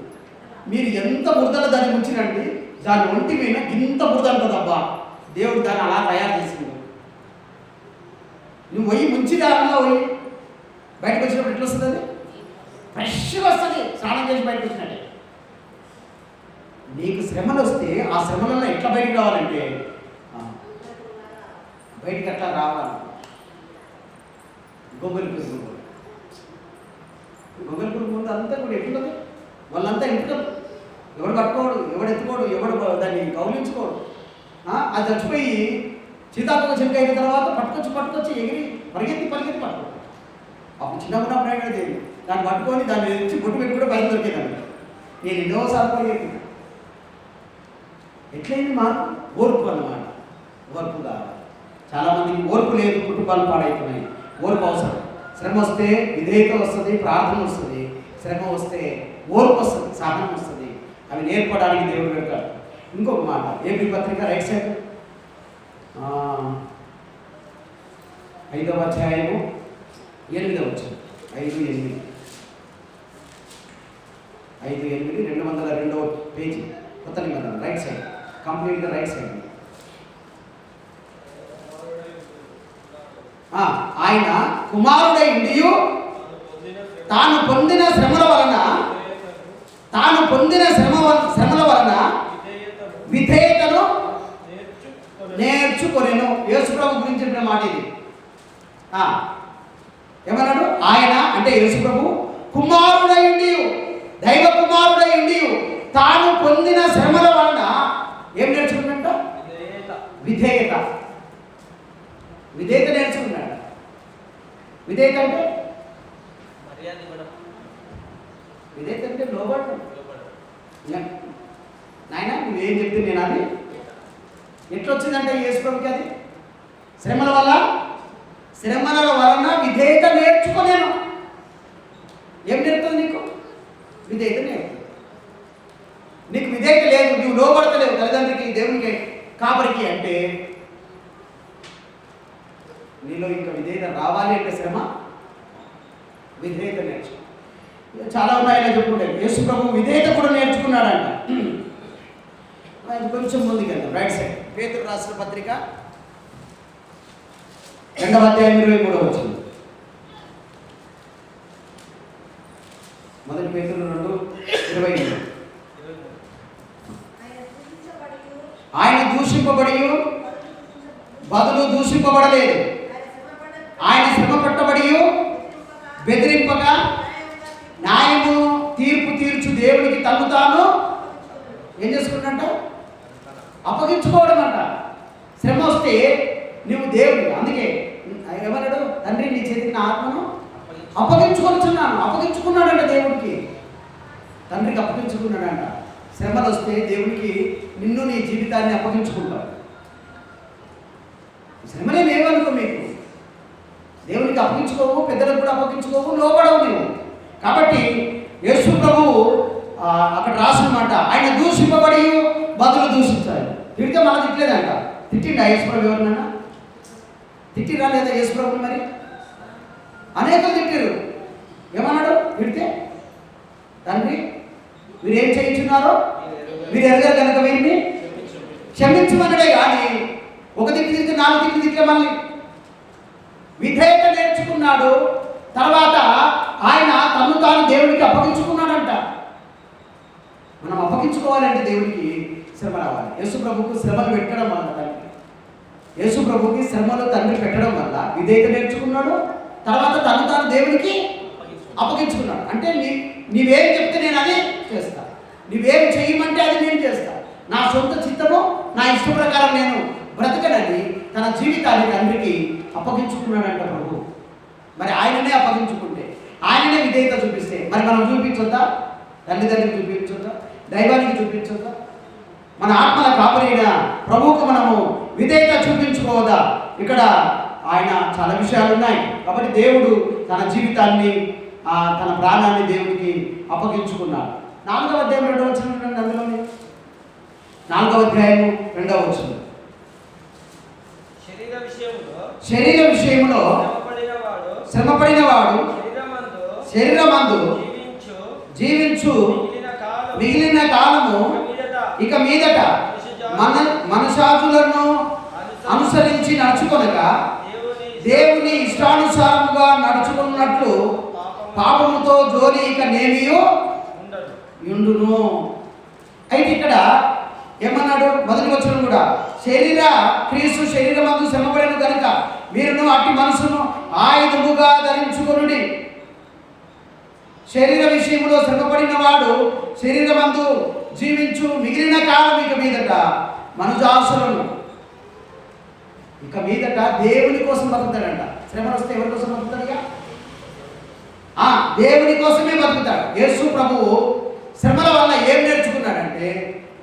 మీరు ఎంత బురదలో దాన్ని ముంచినండి, దాని ఒంటి మీద ఇంత బురద అంటుందబ్బా. దేవుడు దాన్ని అలా తయారు చేసింది. నువ్వు పోయి ముంచి దానిలో పోయి బయటకు వచ్చినప్పుడు ఎట్లా వస్తుంది? అది ఫ్రెష్గా వస్తుంది, స్నానం చేసి బయటకు వచ్చినట్టే. నీకు శ్రమలు వస్తే ఆ శ్రమలలో ఎట్లా బయటకు రావాలంటే బయటికి ఎట్లా రావాలి? గొంగలి పురుగు, గొంగలి పురుగు ముందు అంతా కూడా ఎట్లుంటుంది? వాళ్ళంతా ఎంటుకలు, ఎవడు కట్టుకోడు, ఎవడు ఎత్తుకోడు, ఎవడు దాన్ని కౌలించుకోడు. అది చచ్చిపోయి సీతాకోక చిలుక అయిన తర్వాత పట్టుకొచ్చి ఎగిరి పరిగెత్తి పట్టుకో. అప్పుడు చిన్నప్పుడు అయినా దేవుడు దాన్ని పట్టుకొని దాన్ని తెచ్చి బొట్టు పెట్టి కూడా బయట దొరికేదాన్ని. నేను ఎన్నోసార్లు పరిగెత్తి. ఎట్లయింది మాకు? ఓర్పు అన్నమాట. ఓర్పు కావాలి. చాలామందికి ఓర్పు లేదు, కుటుంబాలు పాడైతున్నాయి. ఓర్పు అవసరం. శ్రమ వస్తే విధేయత వస్తుంది, ప్రార్థన వస్తుంది. శ్రమ వస్తే ఓర్పు వస్తుంది, సహనం వస్తుంది. అవి నేర్పడానికి దేవుడు పెడతాడు. ఇంకొక మాట, ఏపీ పత్రిక రైట్ సైడ్ 5వ అధ్యాయము 8వ వచనం. 5:8 202వ పేజీ, కొత్త నిబంధన రైట్ సైడ్, కంప్లీట్గా రైట్ సైడ్. ఆయన కుమారుడై ఉండియు తాను పొందిన శ్రమల వలన విధేయతను నేర్చుకొనెను. యేసుప్రభు గురించి చెప్పిన మాట ఇది. ఏమన్నాడు? ఆయన అంటే యేసుప్రభు కుమారుడై ఉండియు, దైవ కుమారుడై ఉండియు తాను పొందిన శ్రమల వలన ఏం నేర్చుకున్నట్ట? విధేయత నేర్చుకున్నాడు. విధేయత అంటే లోబడటం. నాయన నువ్వేం చెప్తే నేను అది ఎట్లొచ్చిందంటే యేసుప్రభుకి అది శ్రమల వలన విధేయత నేర్చుకోలేను. ఏం నేర్పుతుంది నీకు? విధేయత నేర్పుతుంది. నీకు విధేయత లేదు, నువ్వు లోబడతలేవు తల్లిదండ్రికి, దేవునికి, కాపరికి అంటే నీలో ఇంకా విధేయత రావాలి అంటే శ్రమ, విధేయత నేర్చుకో. చాలా ఉన్నాయని చెప్పుకుంటారు. యేసు ప్రభు విధేయత కూడా నేర్చుకున్నాడంట. కొంచెం ముందుకెళ్తాం. రైట్ సైడ్ పేతురు రాసిన పత్రిక 2వ అధ్యాయం 23వ వచనం. మొదటి పేతురు 2:23. ఆయన దూషింపబడి బదులు దూషింపబడలేదు. ఆయన శ్రమ పట్టబడి బెదిరింపక న్యాయము తీర్పు తీర్చు దేవునికి తను తాను ఏం చేసుకున్నట్ట? అప్పగించుకోవడం అంట. శ్రమ వస్తే నువ్వు దేవుడు, అందుకే ఏమన్నాడు? తండ్రి నీ చేతికి నా ఆత్మను అప్పగించుకున్నాడంట దేవుడికి. తండ్రికి అప్పగించుకున్నాడంట. శ్రమలు వస్తే దేవుడికి నిన్ను నీ జీవితాన్ని అప్పగించుకుంటావు. శ్రమలే లేవనుకో, మీకు దేవునికి అప్పగించుకోవు, పెద్దలకు కూడా అప్పగించుకోవు, లోబడవు నీవు. కాబట్టి యేసు ప్రభువు అక్కడ రాసినమాట, ఆయన దూషింపబడి బదులు దూషించాలి. తిడితే మళ్ళీ తిట్టలేదంట. తిట్టిండా యేసు ప్రభు? ఎవరినన్నా తిట్టిరా లేదా యేసు ప్రభుని? మరి అనేకలు తిట్టారు. ఏమన్నాడు? తిడితే తండ్రి వీరేం చేయించున్నారో మీరు ఎరగారు కనుక వీరిని క్షమించమన్నడే కానీ ఒక తిట్టి తిరిగితే 4 తిట్లు తిట్లే. మళ్ళీ విధేయత నేర్చుకున్నాడు. తర్వాత ఆయన తను తాను దేవుడికి అప్పగించుకున్నాడంట. మనం అప్పగించుకోవాలంటే దేవుడికి శ్రమ రావాలి. యేసు ప్రభుకు శ్రమలు పెట్టడం వల్ల యేసు ప్రభుకి శ్రమలు తండ్రి పెట్టడం వల్ల విధేయత నేర్చుకున్నాడు. తర్వాత తను తాను దేవుడికి అప్పగించుకున్నాడు. అంటే నీవేం చెప్తే నేను అది చేస్తా, నీవేం చేయమంటే అది నేను చేస్తా, నా సొంత చిత్తము నా ఇష్ట ప్రకారం నేను బ్రతకనని తన జీవితాన్ని తండ్రికి అప్పగించుకున్నాడంట ప్రభు. మరి ఆయననే అప్పగించుకుంటే, ఆయననే విధేయత చూపిస్తే మరి మనం చూపించొద్దా? తల్లిదండ్రులకు చూపించొద్దా? దైవానికి చూపించొద్దా? మన ఆత్మల కాపరైన ప్రభువుకు మనము విధేయత చూపించుకోవద్దా? ఇక్కడ ఆయన చాలా విషయాలు ఉన్నాయి. కాబట్టి దేవుడు తన జీవితాన్ని, తన ప్రాణాన్ని దేవుడికి అప్పగించుకున్నాడు. 4వ అధ్యాయం 2వ వచనం చూడండి. అందులోనే 4వ అధ్యాయము 2వ వచనం. శరీర విషయంలో శ్రమపడినవాడు శరీరమందు జీవించు మిగిలిన కాలము ఇక మీదట మనసాజులను అనుసరించి నడుచుకొనక దేవుని ఇష్టానుసారముగా నడుచుకున్నట్లు పాపముతో జోలి ఇక నేమియో ఉండును. అయితే ఇక్కడ ఏమన్నాడు? మొదటి వచనం కూడా క్రీస్తు శరీరమందు శ్రమపడిన కనుక మీరును అట్టి మనసును ఆయుధముగా ధరించుకొనుడి. శరీర విషయంలో శ్రమపడిన వాడు శరీరమందు జీవించు మిగిలిన కాలం ఇక మీదట మనుజాసులను ఇక మీదట దేవుని కోసం బతుకుతాడంట. శ్రమలు వస్తే ఎవరి కోసం బతుకుతాడుగా? దేవుని కోసమే బతుకుతాడు. యేసు ప్రభువు శ్రమల వల్ల ఏం నేర్చుకున్నాడంటే,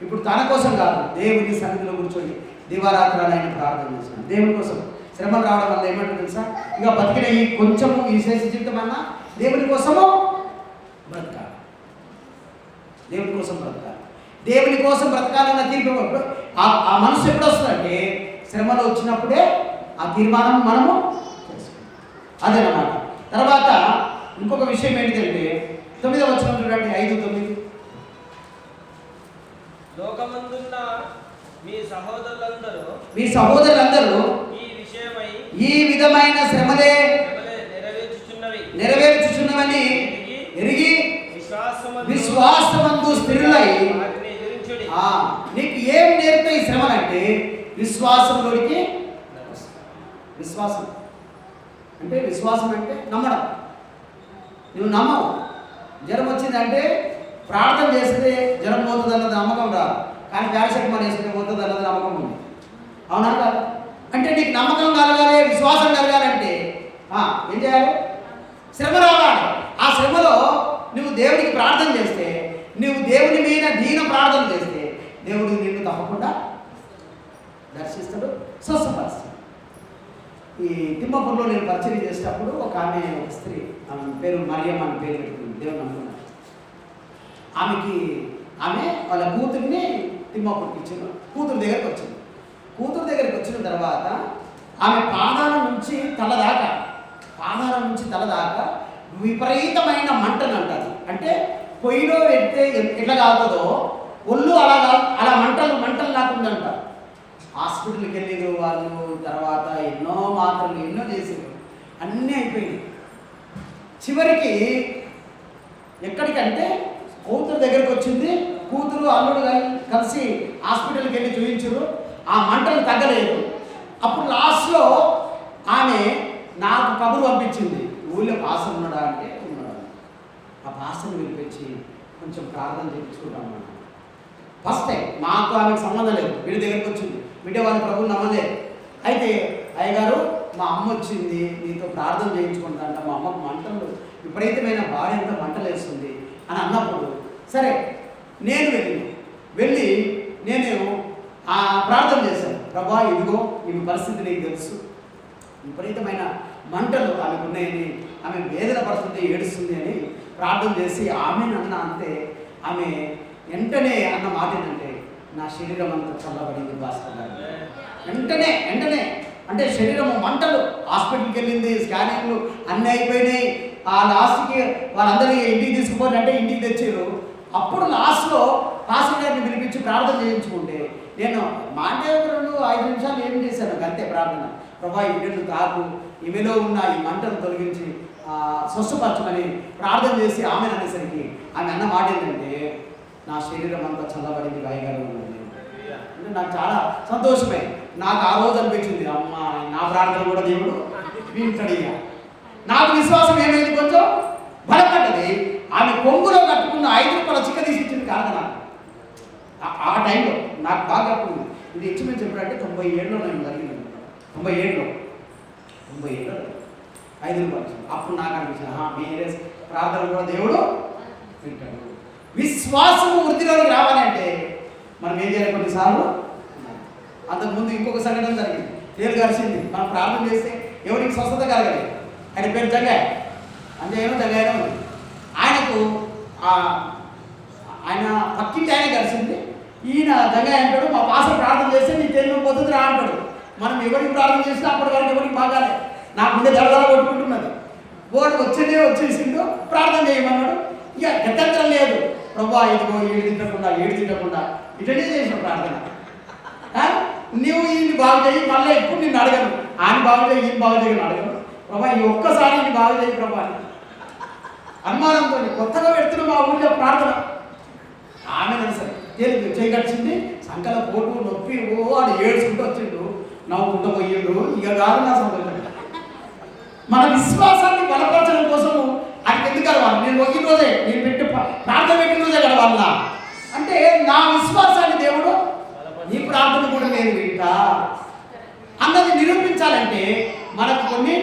ఇప్పుడు తన కోసం కాదు, దేవుని సన్నిధిలో కూర్చొని దివారాత్రాలు ఆయన ప్రార్థన చేస్తున్నాడు. దేవుని కోసం శ్రమలు రావడం వల్ల ఏమంటారు తెలుసా? ఇక బతికిన ఈ కొంచెము ఈ శేష జీవితం అన్నా దేవుని కోసము బ్రతకాలి. దేవుని కోసం బ్రతకాలి. దేవుని కోసం బ్రతకాలన్న తీర్పు ఆ మనసు ఎప్పుడు వస్తుందంటే, శ్రమలు వచ్చినప్పుడే ఆ తీర్మానం మనము చేసుకుంటాం. అదేనమాట. తర్వాత ఇంకొక విషయం ఏంటంటే 9వ వచనం చూడండి, 5-9. లోకమందున్న మీ సహోదరులందరూ ఈ విధమైన శ్రమలే నెరవేర్చుచున్నవని ఎరిగి విశ్వాసమందు స్థిరులై. నీకు ఏం నేర్పుతాయి ఈ శ్రమలు అంటే, విశ్వాసంలోనికి. విశ్వాసం అంటే నమ్మడం. నువ్వు నమ్మవు. జ్వరం వచ్చిందంటే ప్రార్థన చేస్తే జ్వరం పోతుంది అన్నది నమ్మకం రాదు, కానీ పారాసెటమాల్ వేసుకుంటే పోతుంది అన్నది నమ్మకం ఉంది. అవునా కాదు? అంటే నీకు నమ్మకం కలగాలి, విశ్వాసం కలగాలంటే ఏం చేయాలి? శ్రమ రావాలి. ఆ శ్రమలో నువ్వు దేవుడికి ప్రార్థన చేస్తే, నువ్వు దేవుని మీద దీన ప్రార్థన చేస్తే, దేవుడు నిన్ను తప్పకుండా దర్శిస్తాడు, స్వస్థపరుస్తాడు. ఈ తిమ్మపూర్లో నేను పరిచయం చేసేటప్పుడు ఒక స్త్రీ, ఆమె పేరు మరియమ్మ అని పేరు పెట్టుకుంది, దేవుని నమ్ముకున్నాను. ఆమె వాళ్ళ కూతుర్ని తిమ్మపూర్కి ఇచ్చింది. కూతురు దగ్గరికి వచ్చిన తర్వాత ఆమె పాదాల నుంచి తల దాకా విపరీతమైన మంటలు అంటారు. అంటే పొయ్యిలో పెడితే ఎట్లా కాగుతుందో ఒళ్ళు అలా మంటలు నాకుందంట. హాస్పిటల్కి వెళ్ళిరు వాళ్ళు. తర్వాత ఎన్నో మాత్రలు ఎన్నో చేసారు, అన్నీ అయిపోయినాయి. చివరికి ఎక్కడికంటే కూతురు దగ్గరికి వచ్చింది. కూతురు అల్లుడు కలిసి హాస్పిటల్కి వెళ్ళి చూపించారు. ఆ మంటలు తగ్గలేదు. అప్పుడు లాస్ట్లో ఆమె నాకు కబురు పంపించింది, ఊళ్ళో పాస్టర్ ఉన్నాడా అంటే ఉన్నాడు. ఆ పాస్టర్ని పిలిపించి కొంచెం ప్రార్థన చేయించుకుంటామన్నా. ఫస్ట్ టైం మాకు ఆమెకు సంబంధం లేదు, వీడి దగ్గరికి వచ్చింది. వీడియో వాళ్ళు ప్రభువు నమ్మలేదు. అయితే అయ్యగారు మా అమ్మ వచ్చింది, నీతో ప్రార్థన చేయించుకుంటాంట, మా అమ్మకు మంటలు విపరీతమైన భార్య అంతా మంటలు వేస్తుంది అని అన్నప్పుడు, సరే నేను వెళ్ళి ప్రార్థన చేశాను. ప్రభా ఇదిగో ఈ పరిస్థితి నీకు తెలుసు, విపరీతమైన మంటలు ఆమెకు ఉన్నాయని, ఆమె వేదన పడుతుంది, ఏడుస్తుంది అని ప్రార్థన చేసి ఆమె అన్న అంతే. ఆమె వెంటనే అన్న మాట ఏంటంటే, నా శరీరం అంతా చల్లబడింది భాస్కర్ గారు. వెంటనే అంటే శరీరం మంటలు. హాస్పిటల్కి వెళ్ళింది, స్కానింగ్లు అన్నీ అయిపోయినాయి. ఆ లాస్ట్కి వాళ్ళందరినీ ఇంటికి తీసుకుపోవాలంటే ఇంటికి తెచ్చారు. అప్పుడు లాస్ట్లో పాస్టర్ గారిని పిలిపించి ప్రార్థన చేయించుకుంటే, నేను మాండేవరులు 5 నిమిషాలు ఏం చేశాను అంతే ప్రార్థన. ప్రభా ఈ బిడ్డను తాకు, ఈమెలో ఉన్న ఈ మంటను తొలగించి స్వస్థపరచమని ప్రార్థన చేసి ఆమె అనేసరికి ఆమె అన్న మాట ఏంటంటే, నా శరీరం అంతా చల్లబడింది, గాయగారు ఉన్నది. అంటే నాకు చాలా సంతోషమే. నాకు ఆ రోజు అనిపించింది, అమ్మ నా ప్రార్థన కూడా దేవుడు వింటాడు. నాకు విశ్వాసం ఏమైంది, కొంచెం బలపడ్డది. ఆమె కొంగులో కట్టుకున్న 5 రూపాయల చిక్క తీసి ఇచ్చింది కాదు నాకు. ఆ టైంలో నాకు బాగా కట్టుకుంది. ఇది ఇచ్చిమని చెప్పాడంటే 97లో నేను జరిగింది. 97లో 5 రూపాయలు. అప్పుడు నాకు అనిపించింది, మీరే ప్రార్థన కూడా దేవుడు వింటాడు. విశ్వాసము వృద్ధిలోకి రావాలంటే మనం ఏం చేయాలి? కొన్నిసార్లు అంతకుముందు ఇంకొక సంఘటన జరిగింది, తేలు కలిసింది. మనం ప్రార్థన చేస్తే ఎవరికి స్వస్థత కలగలేదు. ఆయన పేరు జగ్గాయ, అంతేమో జగ్గాయనే ఉంది. ఆయనకు ఆయన పక్కింటి ఆయన కలిసింది. ఈయన జగ్గాయ అంటాడు, మా పాస్టర్ ప్రార్థన చేస్తే నీ తేలు పోతుంది రా అంటాడు. మనం ఎవరికి ప్రార్థన చేసినా అప్పటి వరకు ఎవరికి బాగాలే, నాకు ముందే దడదల కొట్టుకుంటున్నది. వాడు వచ్చేసిండు, ప్రార్థన చేయమన్నాడు. ఇక గతంతరం లేదు, ప్రభా ఇదిగో ఏడు తిట్టకుండా ఇటనే చేసిన ప్రార్థన. నువ్వు ఈయన్ని బాగు చేయి, మళ్ళీ ఎప్పుడు నిన్ను అడగను. ఆయన బాగు చేయి, ఈయన బాగు చేయని అడగను. ప్రభా ఈ ఒక్కసారి నీ బాగు చేయి ప్రభా అనుమానంతో కొత్తగా పెడుతున్న మా ఊళ్ళో ప్రార్థన. ఆమె సరే తేలిక చేయగలిచింది. సంకల పోటు నొప్పి వాడు ఏడ్చుకుంటూ వచ్చిండు, నవ్వుకుంటూ పోయిండు. ఇక కాదు నా సంతోషం. మన విశ్వాసాన్ని బలపరచడం కోసము ఆయనకి ఎందుకు కలవాలి? నేను ఒకే రోజే నేను ప్రార్థన పెట్టిన రోజే కలవాల అంటే నా విశ్వాసాన్ని దేవుడు నీ ప్రార్థన కూడా నేను వింటా అన్నది విడిపించాలంటే మనకు కొన్ని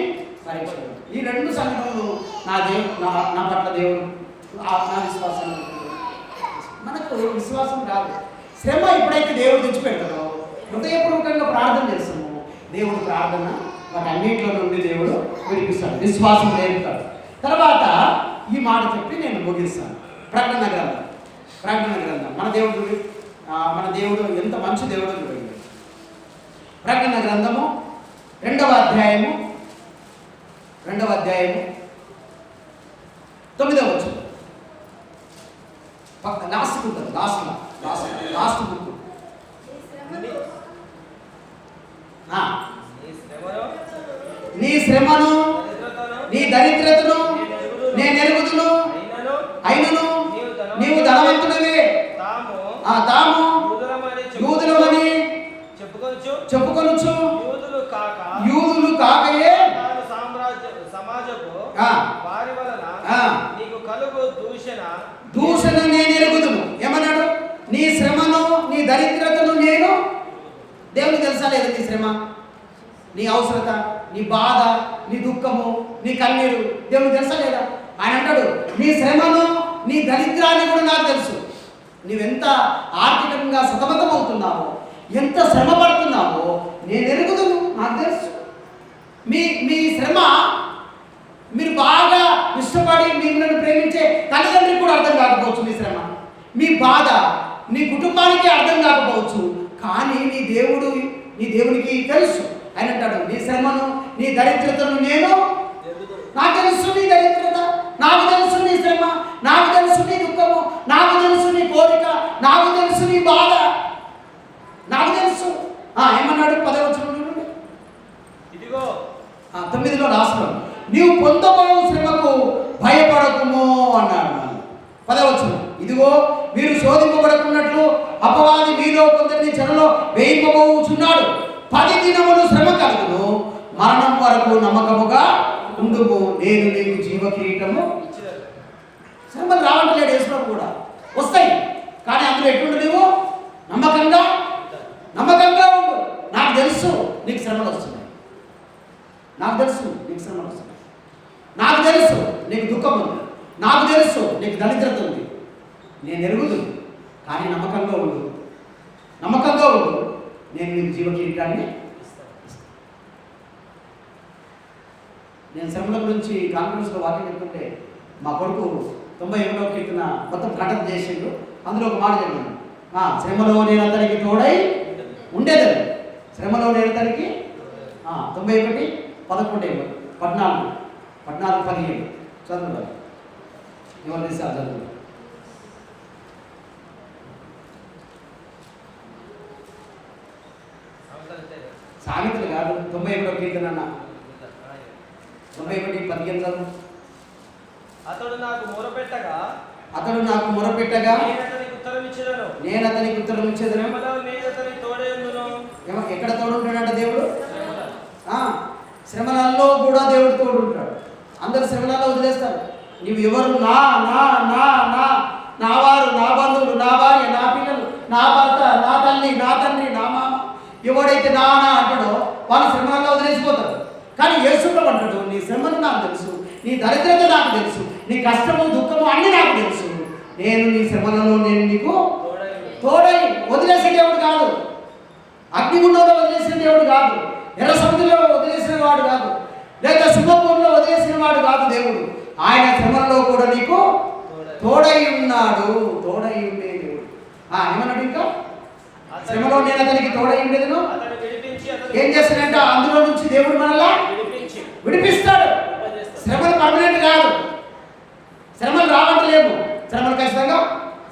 పరీక్షలు. ఈ రెండు సంఘటనలు నా పట్ల దేవుడు నా విశ్వాసం, మనకు విశ్వాసం కాదు. శ్రమ ఎప్పుడైతే దేవుడు తెచ్చిపెడతాడో హృదయపూర్వకంగా ప్రార్థన చేస్తాము, దేవుడు ప్రార్థన వాటి అన్నింటిలో నుండి దేవుడు విడిపిస్తాడు, విశ్వాసం నేర్పుతాడు. తర్వాత ఈ మాట చెప్పి నేను ముగిస్తాను. ప్రకటన గ్రంథం మన దేవుడు ఎంత మంచి దేవుడు చూడండి. ప్రకటన గ్రంథము 2వ అధ్యాయము 9వ వచనం. లాస్ట్ ఉంటుంది, లాస్ట్ బుక్. నీ శ్రమను నీ దరిద్రతను నేను ఎరుగుదును, అయినను నీవు ధనవంతుడవే, తాము యూదులమని చెప్పుకొనుచు యూదులు కాకయే దూషణ నేను ఎరుగుదును. ఏమన్నాడు? నీ శ్రమను నీ దరిద్రతను నేను, దేవునికి తెలుసా లేదా నీ శ్రమ, నీ అవసరత, నీ బాధ, నీ దుఃఖము, నీ కన్నీరు దేవునికి తెలుసా లేదా? ఆయన అంటాడు నీ శ్రమను నీ దరిద్రాన్ని కూడా నాకు తెలుసు. నీవెంత ఆర్థికంగా సతమతం అవుతున్నావో, ఎంత శ్రమ పడుతున్నావో నేను ఎరుగుదును, నాకు తెలుసు. మీ శ్రమ మీరు బాగా ఇష్టపడి మిమ్మల్ని ప్రేమించే తల్లిదండ్రికి కూడా అర్థం కాకపోవచ్చు మీ శ్రమ. మీ బాధ నీ కుటుంబానికి అర్థం కాకపోవచ్చు, కానీ నీ దేవునికి తెలుసు. ఆయన అంటాడు నీ శ్రమను నీ దరిద్రతను నేను, నాకు తెలుసు నీ దరిద్రత, నాకు తెలుసు నీ శ్రమ, నాకు తెలుసు నీ దుఃఖము, నాకు తెలుసు నీ కోరిక, నాకు తెలుసు నీ బాధ, నాకు తెలుసు. ఏమన్నాడు? 10వ వచనం చూడండి. ఇదిగో 9లో రాస్తున్నాడు నీవు పొందబోవు శ్రమకు భయపడకుము అన్నాడు. 10వ వచనం ఇదిగో మీరు శోధింపబడకున్నట్లు అపవాది మీలో కొందరిని చెరలో వేయింపబోచున్నాడు. 10 దినములు శ్రమ కలుగును, మరణం వరకు నమ్మకముగా ఉండుము, నేను నీకు జీవ కిరీటము. శ్రమలు రావట్లేడు యేసుప్రభు కూడా వస్తాయి, కానీ అందులో ఎట్లుండు? నీవు నమ్మకంగా ఉండు. నాకు తెలుసు నీకు శ్రమలు వస్తున్నాయి, నాకు తెలుసు నీకు శ్రమలు వస్తున్నాయి, నాకు తెలుసు నీకు దుఃఖం ఉంది, నాకు తెలుసు నీకు దరిద్రత ఉంది, నేను ఎరుగుదు, కానీ నమ్మకంగా ఉండు, నేను నీకు జీవ కిరీటాన్ని. నేను శ్రమల గురించి కాన్ఫరెన్స్లో వాక్యం చెప్తుంటే మా కొడుకు 91వ కీర్తన మొత్తం కంఠం చేసిండు. అందులో ఒక మాట చెప్పాను, శ్రమలో నేను అతనికి తోడై ఉండేదని. శ్రమలో నేను అతనికి 91, 11, 14, 15 చదువు ఎవరు తీసారు చదువు. సామెతలు కాదు, 91వ కీర్తన అన్న 91, 15 చదువు. అతడు నాకు మొరపెట్టగా నేను అతనికి ఉత్తరం ఇచ్చేదను. ఎక్కడ తోడుంటాడంట దేవుడు? శ్రమలలో కూడా దేవుడు తోడుంటాడు. అందరు శ్రమలలో వదిలేస్తారు. నీవు ఎవరు? నా వారు, నా బంధువులు, నా భార్య, నా పిల్లలు, నా భర్త, నా తల్లి, నా తండ్రి, నా మామ, ఎవడైతే నా అంటాడో వాళ్ళు శ్రమలలో వదిలేసిపోతారు. కానీ యేసుప్రభు అంటాడు నీ శ్రమను నాకు తెలుసు, నీ దరిద్రత నాకు తెలుసు, నీ కష్టము దుఃఖము అన్ని నాకు తెలుసు, నేను నీ శ్రమలలో నేను నీకు తోడై. వదిలేసే దేవుడు కాదు, అగ్నిగుండంలో వదిలేసిన దేవుడు కాదు, ఎర్ర సముద్రంలో వదిలేసిన వాడు కాదు, లేదా సింహపూర్లో వదిలేసిన వాడు కాదు దేవుడు. ఆయన శ్రమలలో కూడా నీకు తోడై ఉన్నాడు, తోడై ఉండే దేవుడు. ఏమన్నాడు ఇంకా? శ్రమలో నేను అతనికి తోడై ఉండేదను. ఏం చేస్తాడంటే అందులో నుంచి దేవుడు మనల్ని విడిపిస్తాడు. శ్రమలు పర్మనెంట్ కాదు, శ్రమలు రావట్లేము, శ్రమలు ఖచ్చితంగా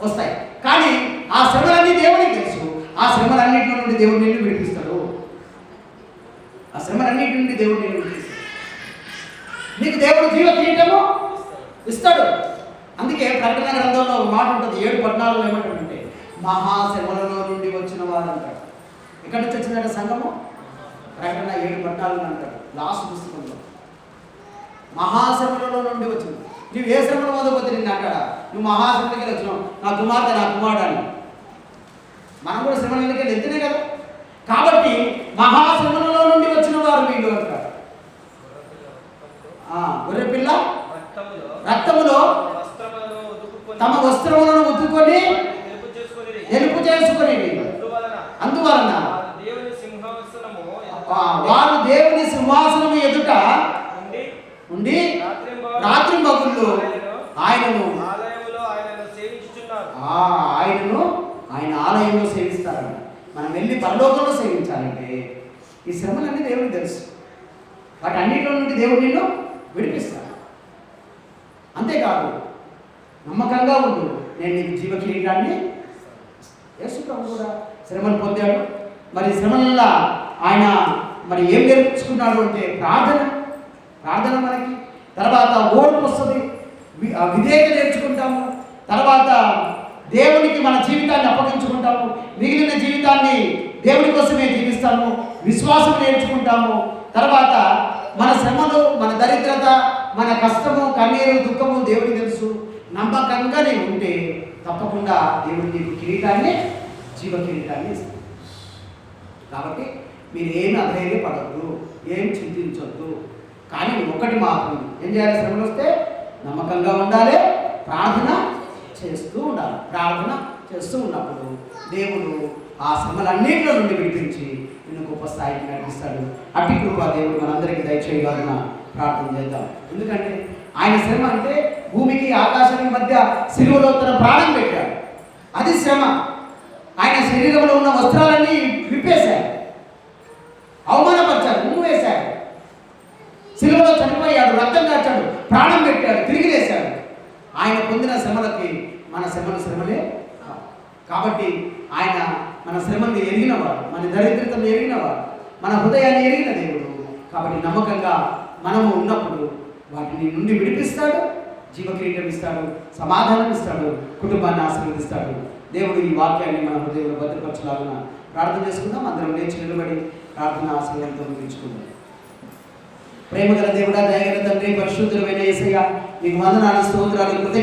వస్తాయి. కానీ ఆ శ్రమలన్నీ దేవునికి తెలుసు. ఆ శ్రమలన్నింటి నుండి దేవుడు నిన్ను విడిపిస్తాడు. నీకు దేవుడు జీవ కిరీటము ఇస్తాడు. అందుకే ప్రకటన గ్రంథంలో ఒక మాట ఉంటుంది, 7:14 ఏమంటాడంటే మహాశ్రమలలో నుండి వచ్చిన వారు అంటాడు. ఎక్కడి నుంచి వచ్చిందంటే సంఘము? ప్రకటన 7:14 అంటాడు లాస్ట్ పుస్తకంలో. మహాశ్రమలలో నుండి వచ్చింది. నువ్వు ఏ శ్రమలో మొదలుపోతే నిన్ను అంటాడా? నువ్వు మహాశ్రమలకి వచ్చినావు, నా కుమార్తె నా కుమారుడు అని. మనం కూడా శ్రమలకి వెళ్తేనే కదా. కాబట్టి మహాశ్రమలలో నుండి వచ్చిన వారు మీలో చేసుకొనిరి. అందువలన వారు దేవుని సింహాసనము వారు దేవుని సింహాసనము ఎదుట ఉండి రాత్రింబగుళ్ళు ఆయనను ఆయన ఆలయంలో సేవిస్తారంట. మనం వెళ్ళి పరలోకంలో సేవించాలంటే ఈ శ్రమలన్నీ దేవుడికి తెలుసు. వాటి అన్నింటిలో నుండి దేవుడు నిన్ను విడిపిస్తాడు. అంతేకాదు, నమ్మకంగా ఉండు, నేను నీకు జీవ కిరీటాన్ని. యేసు ప్రభు కూడా శ్రమలు పొందాడు. మరి శ్రమల ఆయన మరి ఏం నేర్చుకున్నాడు అంటే ప్రార్థన మనకి. తర్వాత ఓర్పు వస్తుంది, విధేయత నేర్చుకుంటాము. తర్వాత దేవునికి మన జీవితాన్ని అప్పగించుకుంటాము. మిగిలిన జీవితాన్ని దేవుని కోసమే జీవిస్తాము. విశ్వాసం నేర్చుకుంటాము. తర్వాత మన శ్రమలు, మన దరిద్రత, మన కష్టము, కన్నీరు, దుఃఖము దేవుడికి తెలుసు. నమ్మకంగా నేను ఉంటే తప్పకుండా దేవుడు నీకు కిరీటాన్ని, జీవ కిరీటాన్ని ఇస్తాడు. కాబట్టి మీరు ఏమి అధైర్యపడద్దు, ఏం చింతించొద్దు. కానీ ఒకటి మాత్రం ఏం చేయాలి? శ్రమలు వస్తే నమ్మకంగా ఉండాలి, ప్రార్థన చేస్తూ ఉండాలి. ప్రార్థన చేస్తూ ఉన్నప్పుడు దేవుడు ఆ శ్రమలన్నింటిలో నుండి విడిపించి నిన్ను గొప్ప స్థాయికి నడిపిస్తాడు. అట్టి కృప దేవుడు మనందరికీ దయచేయగలన ప్రార్థన చేద్దాం. ఎందుకంటే ఆయన శ్రమ అంటే భూమికి ఆకాశానికి మధ్య సిలువలో తన ప్రాణం పెట్టాడు. అది శ్రమ. ఆయన శరీరంలో ఉన్న వస్త్రాలన్నీ విప్పేశాడు, అవమానపరిచాడు, ముందు వేశాడు, సిలువలో చనిపోయాడు, రక్తం కాచాడు, ప్రాణం పెట్టాడు, తిరిగి వేశాడు. ఆయన పొందిన శ్రమలకి మన శ్రమలే. కాబట్టి ఆయన మన శ్రమల్ని ఎరిగినవాడు, మన దరిద్రతను ఎరిగినవాడు, మన హృదయాన్ని ఎరిగిన దేవుడు. కాబట్టి నమ్మకంగా మనము ఉన్నప్పుడు వాటిని నుండి విడిపిస్తాడు, జీవకిరీటం ఇస్తాడు, సమాధానం ఇస్తాడు, కుటుంబాన్ని ఆశీర్వదిస్తాడు. దేవుడు ఈ వాక్యాన్ని మన హృదయంలో భద్రపరచలాగున ప్రార్థన చేసుకుందాం. అందరం లేచి నిలబడి ప్రార్థన ఆశీర్వాదంతో ముగించుకుందాం. ప్రేమగల దేవుడా, దయగల తండ్రి, పరిశుద్ధుడైన యేసయ్య, నీకు వందనాలు, స్తోత్రాలు, కృతజ్ఞతలు.